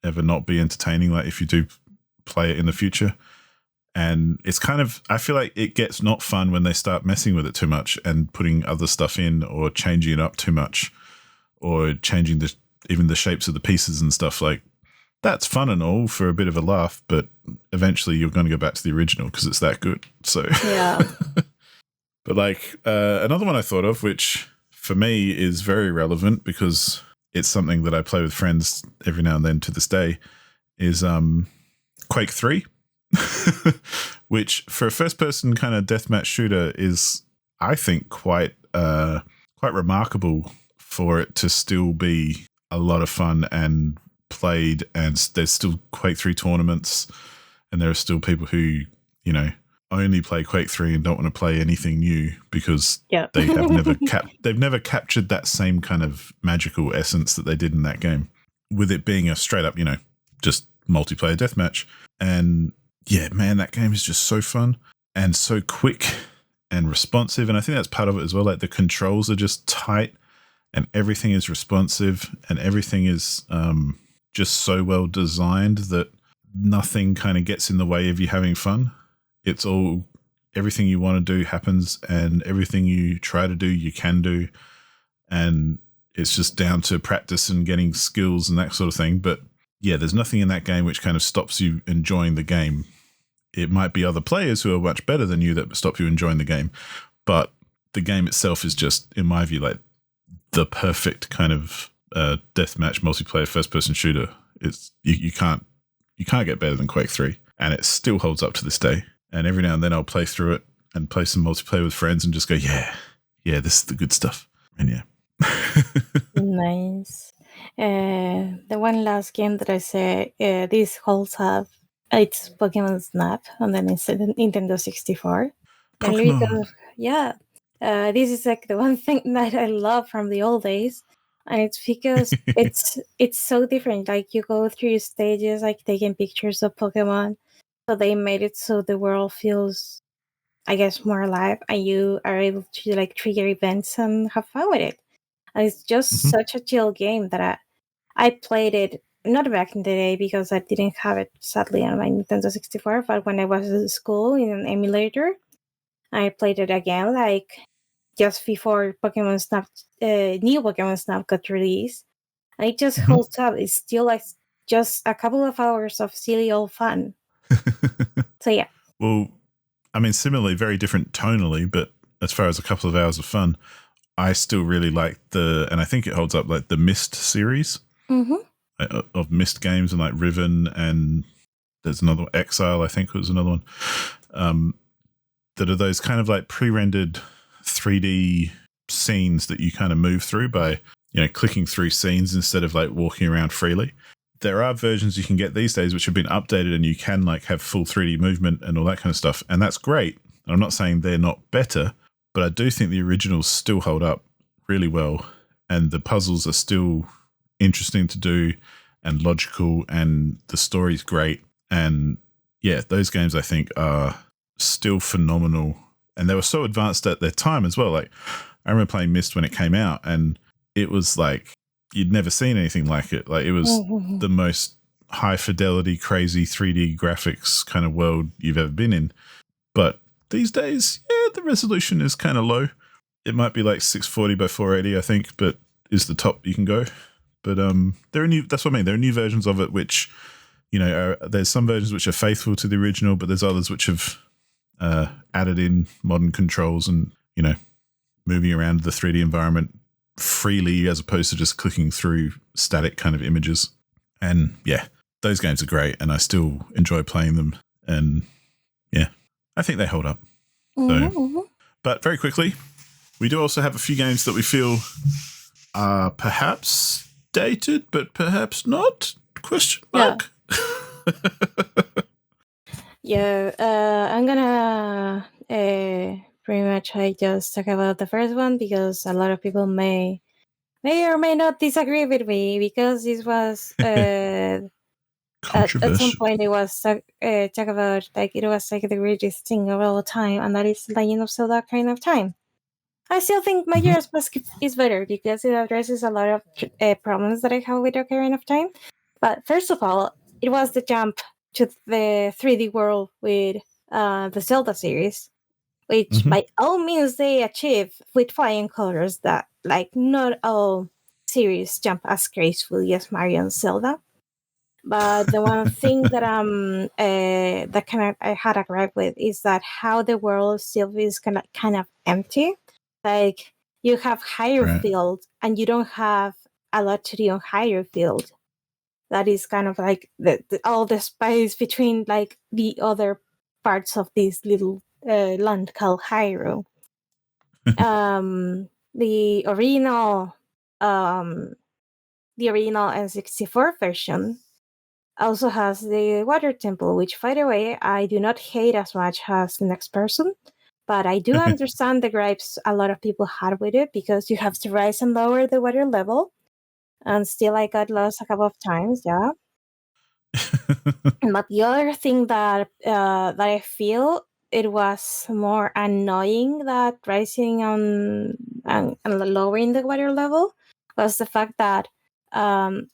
ever not be entertaining. Like if you do play it in the future. And it's kind of, I feel like it gets not fun when they start messing with it too much and putting other stuff in or changing it up too much or changing even the shapes of the pieces and stuff. Like that's fun and all for a bit of a laugh, but eventually you're going to go back to the original because it's that good. So Yeah. But like another one I thought of, which for me is very relevant because it's something that I play with friends every now and then to this day, is Quake 3. Which for a first-person kind of deathmatch shooter is, I think, quite remarkable for it to still be a lot of fun and played. And there's still Quake 3 tournaments, and there are still people who, you know, only play Quake 3 and don't want to play anything new because they have they've never captured that same kind of magical essence that they did in that game, with it being a straight up, you know, just multiplayer deathmatch. And yeah, man, that game is just so fun and so quick and responsive. And I think that's part of it as well. Like the controls are just tight and everything is responsive and everything is just so well designed that nothing kind of gets in the way of you having fun. It's all, everything you want to do happens and everything you try to do, you can do. And it's just down to practice and getting skills and that sort of thing. But yeah, there's nothing in that game which kind of stops you enjoying the game. It might be other players who are much better than you that stop you enjoying the game, but the game itself is just, in my view, like the perfect kind of deathmatch multiplayer first-person shooter. It's you can't get better than Quake 3, and it still holds up to this day. And every now and then I'll play through it and play some multiplayer with friends and just go, yeah, this is the good stuff. And yeah. Nice. The one last game that I say this holds up, it's Pokemon Snap on the Nintendo 64. Mainly Pokemon. because, yeah, this is like the one thing that I love from the old days. And it's because it's so different. Like you go through stages, like taking pictures of Pokemon. So they made it so the world feels, I guess, more alive, and you are able to like trigger events and have fun with it. And it's just such a chill game that I played it not back in the day because I didn't have it sadly on my Nintendo 64, but when I was in school in an emulator, I played it again like just before Pokemon Snap, new Pokemon Snap got released, and it just holds up. It's still like just a couple of hours of silly old fun. So yeah. Well, I mean, similarly, very different tonally, but as far as a couple of hours of fun, I still really like and I think it holds up, like the Myst series of Myst games, and like Riven, and there's another one, Exile, I think was another one. That are those kind of like pre-rendered 3D scenes that you kind of move through by, clicking through scenes instead of like walking around freely. There are versions you can get these days which have been updated, and you can like have full 3D movement and all that kind of stuff, and that's great. I'm not saying they're not better, but I do think the originals still hold up really well, and the puzzles are still interesting to do and logical, and the story's great. And yeah, those games I think are still phenomenal, and they were so advanced at their time as well. Like, I remember playing Myst when it came out, and it was like you'd never seen anything like it. Like, it was the most high fidelity, crazy 3D graphics kind of world you've ever been in. But these days, the resolution is kind of low. It might be like 640 by 480, I think, but is the top you can go. But there are new. That's what I mean. There are new versions of it, which there's some versions which are faithful to the original, but there's others which have added in modern controls and moving around the 3D environment freely as opposed to just clicking through static kind of images. And yeah, those games are great, and I still enjoy playing them. And yeah, I think they hold up. But very quickly, we do also have a few games that we feel are perhaps dated, but perhaps not? Question mark. Yeah, I'm gonna pretty much just talk about the first one because a lot of people may or may not disagree with me, because this was at some point it was talk about like it was like the greatest thing of all time, and that is Legend of Zelda: Ocarina of Time. I still think Majora's Mask is better because it addresses a lot of problems that I have with Ocarina of Time. But first of all, it was the jump to the 3D world with the Zelda series, which by all means they achieve with flying colors that like not all series jump as gracefully as Mario and Zelda. But the one thing that that kind of I had a gripe with is that how the world still is kind of empty. Like, you have higher field and you don't have a lot to do on higher field. That is kind of like all the space between like the other parts of this little land called Hyrule. The original N64 version also has the water temple, which, by the way, I do not hate as much as the next person, but I do understand the gripes a lot of people had with it, because you have to rise and lower the water level, and still I got lost a couple of times, yeah. But the other thing that I feel it was more annoying that rising on and lowering the water level was the fact that and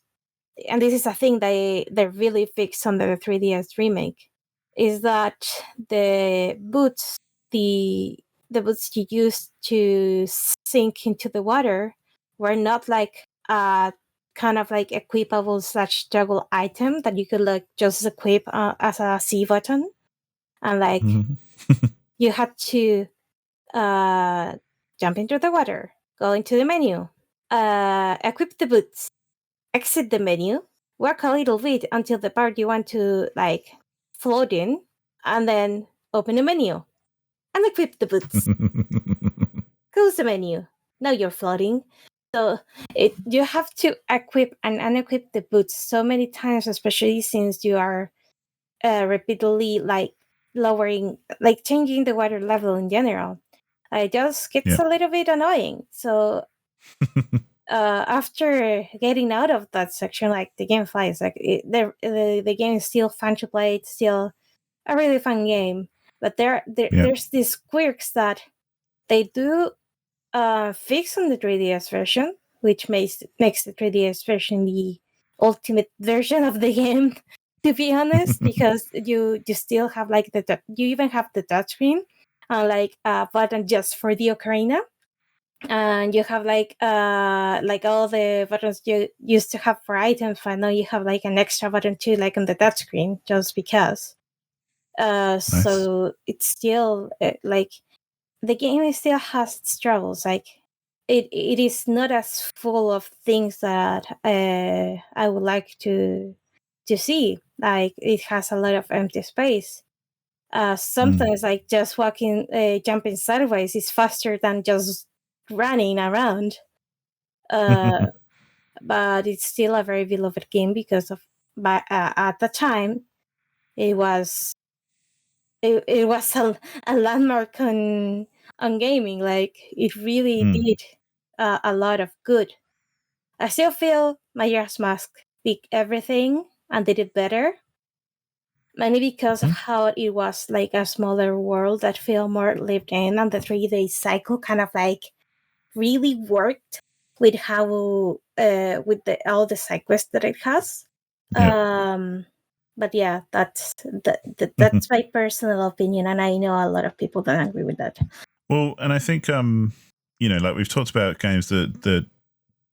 this is a thing they really fixed on the 3DS remake, is that the boots the boots you used to sink into the water were not like kind of like equipable / juggle item that you could like just equip as a C button, and like you had to jump into the water, go into the menu, equip the boots, exit the menu, work a little bit until the part you want to like float in, and then open the menu and equip the boots. Close the menu. Now you're floating. So you have to equip and unequip the boots so many times, especially since you are repeatedly like lowering, like changing the water level in general. It just gets a little bit annoying. So after getting out of that section, like the game flies. Like the game is still fun to play. It's still a really fun game. But there's these quirks that they do fix on the 3DS version, which makes the 3DS version the ultimate version of the game. To be honest, because you still have like you even have the touchscreen and like a button just for the ocarina. And you have like all the buttons you used to have for items, but now you have like an extra button too, like on the touchscreen, just because. Nice. So it's still like the game still has its troubles. Like it is not as full of things that I would like to see. Like, it has a lot of empty space. Sometimes like just walking, jumping sideways is faster than just running around. But it's still a very beloved game because of. But at the time, it was a landmark on gaming. Like, it really did a lot of good. I still feel Majora's Mask picked everything and did it better. Mainly because of how it was like a smaller world that felt more lived in, and the 3-day cycle kind of like really worked with how with all the side quests that it has. But yeah, that's my personal opinion, and I know a lot of people don't agree with that. Well, and I think like we've talked about games that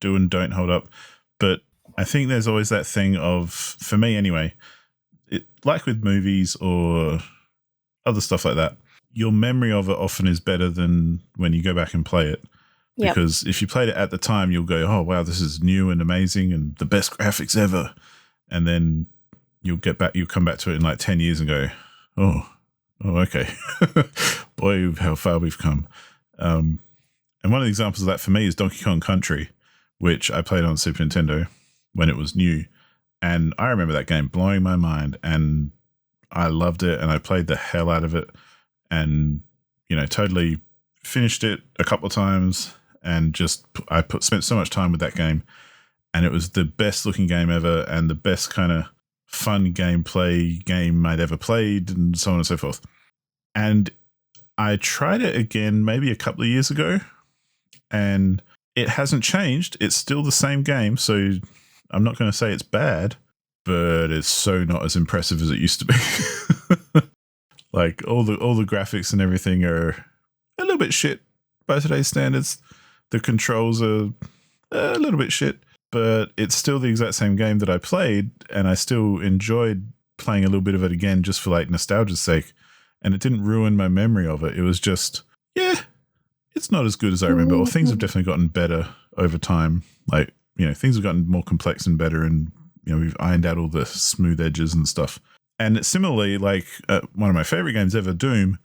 do and don't hold up, but I think there's always that thing of, for me anyway, like with movies or other stuff like that, your memory of it often is better than when you go back and play it. Because if you played it at the time, you'll go, oh, wow, this is new and amazing and the best graphics ever. And then you'll come back to it in like 10 years and go, oh, okay. Boy, how far we've come. And one of the examples of that for me is Donkey Kong Country, which I played on Super Nintendo when it was new. And I remember that game blowing my mind, and I loved it, and I played the hell out of it, and, totally finished it a couple of times, and spent so much time with that game, and it was the best looking game ever, and the best kind of fun gameplay game I'd ever played, and so on and so forth. And I tried it again maybe a couple of years ago, and it hasn't changed. It's still the same game, so I'm not going to say it's bad, but it's so not as impressive as it used to be. Like, all the graphics and everything are a little bit shit by today's standards. The controls are a little bit shit, but it's still the exact same game that I played, and I still enjoyed playing a little bit of it again just for like nostalgia's sake. And it didn't ruin my memory of it. It was just, it's not as good as I remember. Or things have definitely gotten better over time. Like, things have gotten more complex and better, and, we've ironed out all the smooth edges and stuff. And similarly, like one of my favorite games ever, Doom,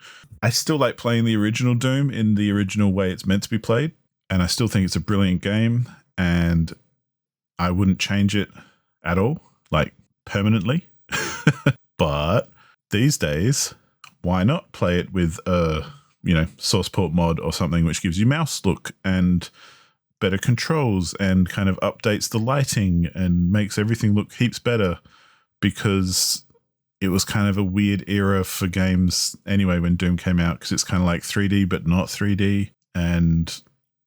I still like playing the original Doom in the original way it's meant to be played. And I still think it's a brilliant game, and I wouldn't change it at all, like permanently. But these days, why not play it with a, source port mod or something which gives you mouse look and better controls and kind of updates the lighting and makes everything look heaps better, because it was kind of a weird era for games anyway when Doom came out, because it's kind of like 3D but not 3D, and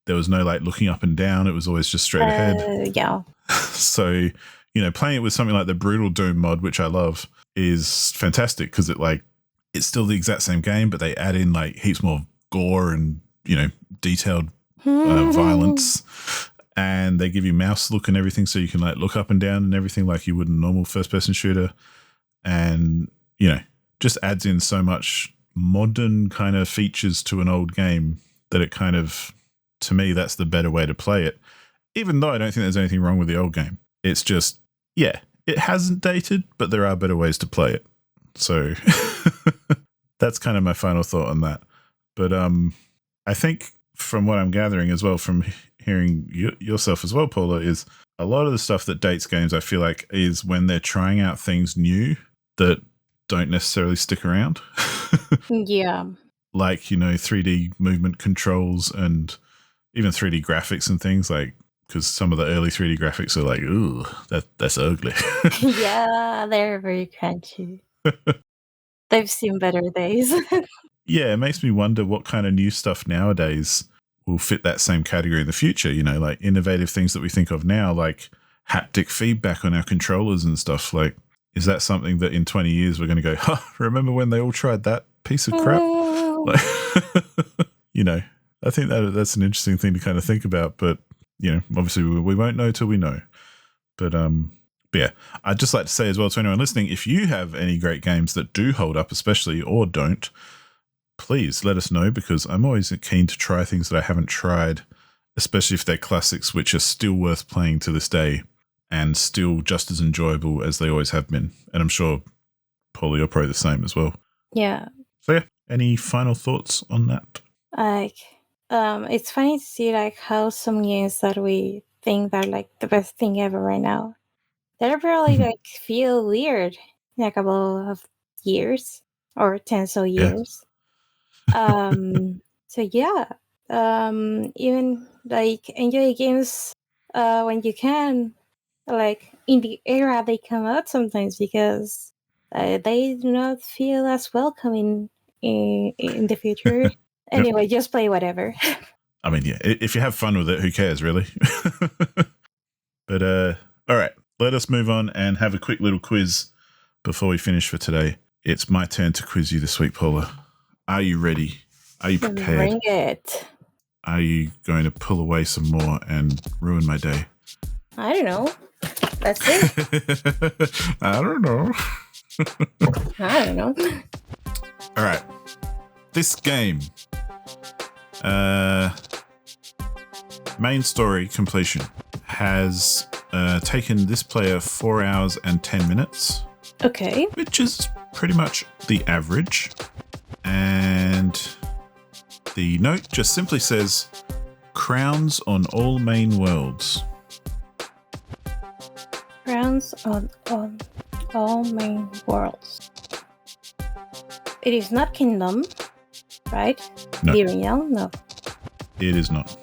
there was no like looking up and down. It was always just straight ahead. Yeah. So, playing it with something like the Brutal Doom mod, which I love, is fantastic, because it's still the exact same game, but they add in like heaps more gore and, detailed violence, and they give you mouse look and everything, so you can like look up and down and everything like you would in a normal first person shooter. And, just adds in so much modern kind of features to an old game that it kind of, to me, that's the better way to play it. Even though I don't think there's anything wrong with the old game. It's just, it hasn't dated, but there are better ways to play it. So that's kind of my final thought on that. But I think from what I'm gathering as well, from hearing yourself as well, Paula, is a lot of the stuff that dates games, I feel like, is when they're trying out things new that don't necessarily stick around. Yeah. Like, 3D movement controls and even 3D graphics and things, like, because some of the early 3D graphics are like, ooh, that's ugly. Yeah, they're very crunchy. They've seen better days. Yeah, it makes me wonder what kind of new stuff nowadays will fit that same category in the future, like innovative things that we think of now, like haptic feedback on our controllers and stuff. Like, is that something that in 20 years we're going to go, remember when they all tried that piece of crap? Like, I think that's an interesting thing to kind of think about, but, obviously we won't know till we know. But yeah, I'd just like to say as well to anyone listening, if you have any great games that do hold up, especially, or don't, please let us know, because I'm always keen to try things that I haven't tried especially if they're classics which are still worth playing to this day and still just as enjoyable as they always have been. And I'm sure, Paula, you're probably the same as well. Yeah. So yeah, any final thoughts on that? Like, it's funny to see like how some games that we think are like the best thing ever right now, they're probably like feel weird in a couple of years or tens of years. So yeah, even like enjoy games when you can, like in the era they come out sometimes, because they do not feel as welcoming in the future. Anyway, just play whatever. I mean, yeah, if you have fun with it, who cares, really? But all right, let us move on and have a quick little quiz before we finish for today. It's my turn to quiz you this week, Paula. Are you ready? Are you prepared? Bring it. Are you going to pull away some more and ruin my day? I don't know. Let's see. I don't know. I don't know. All right. This game, main story completion, has taken this player 4 hours and 10 minutes. Okay. Which is pretty much the average. And the note just simply says, crowns on all main worlds. Crowns on all main worlds. It is not Kingdom, right? No. The original? No. It is not.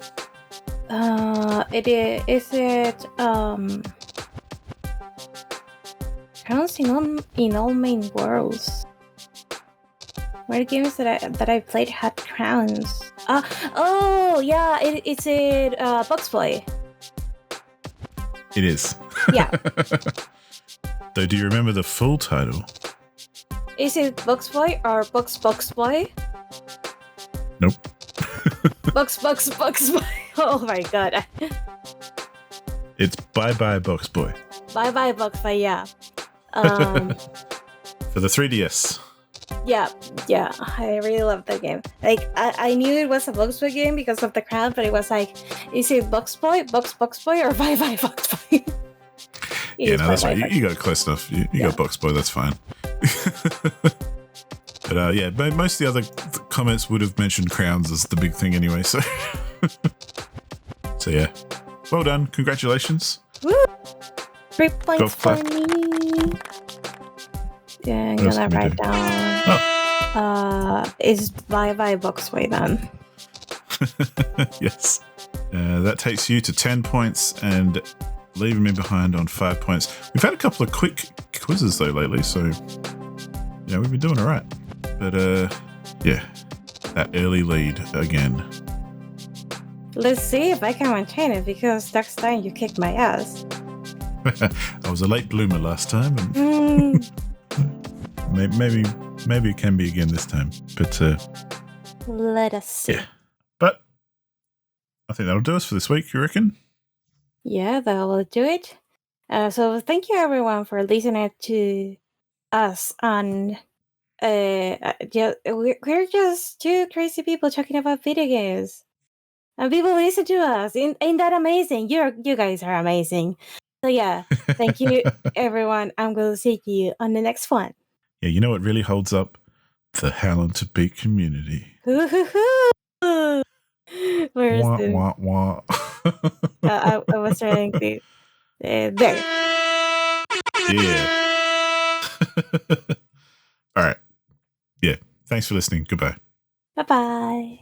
Is it crowns in all main worlds? Where games that I played had crowns? Oh yeah, it's it Box Boy. It is. Yeah. Though, do you remember the full title? Is it Box Boy or Box Boy? Nope. Box Boy. Oh my god. It's Bye Bye Box Boy. Bye Bye Box Boy, yeah. For the 3DS. Yeah, I really love that game. Like, I knew it was a Box Boy game because of the crowd, but it was like, is it Box Boy, Box Boy, or Bye Bye Box Boy? Yeah, no, that's right. You got close enough. You got Box Boy, that's fine. But yeah, most of the other comments would have mentioned crowns as the big thing anyway, so... So yeah, well done. Congratulations. Woo! 3 points for me. Yeah, I'm gonna write down. Is Bye Bye Box Boy then? Yes. That takes you to 10 points and leaving me behind on 5 points. We've had a couple of quick quizzes though lately, so yeah, we've been doing all right. But yeah, that early lead again. Let's see if I can maintain it, because next time you kicked my ass. I was a late bloomer last time, and maybe it can be again this time. But let us see. Yeah, but I think that'll do us for this week. You reckon? Yeah, that will do it. So thank you everyone for listening to us on. We're just two crazy people talking about video games, and people listen to us. Ain't that amazing? You guys are amazing. So yeah, thank you everyone. I'm going to see you on the next one. Yeah, you know what really holds up? The HLTB community. Where's wah, the... wah, wah. I was trying to... there. Yeah. All right. Yeah. Thanks for listening. Goodbye. Bye-bye.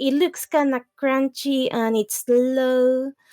It looks kind of crunchy and it's low.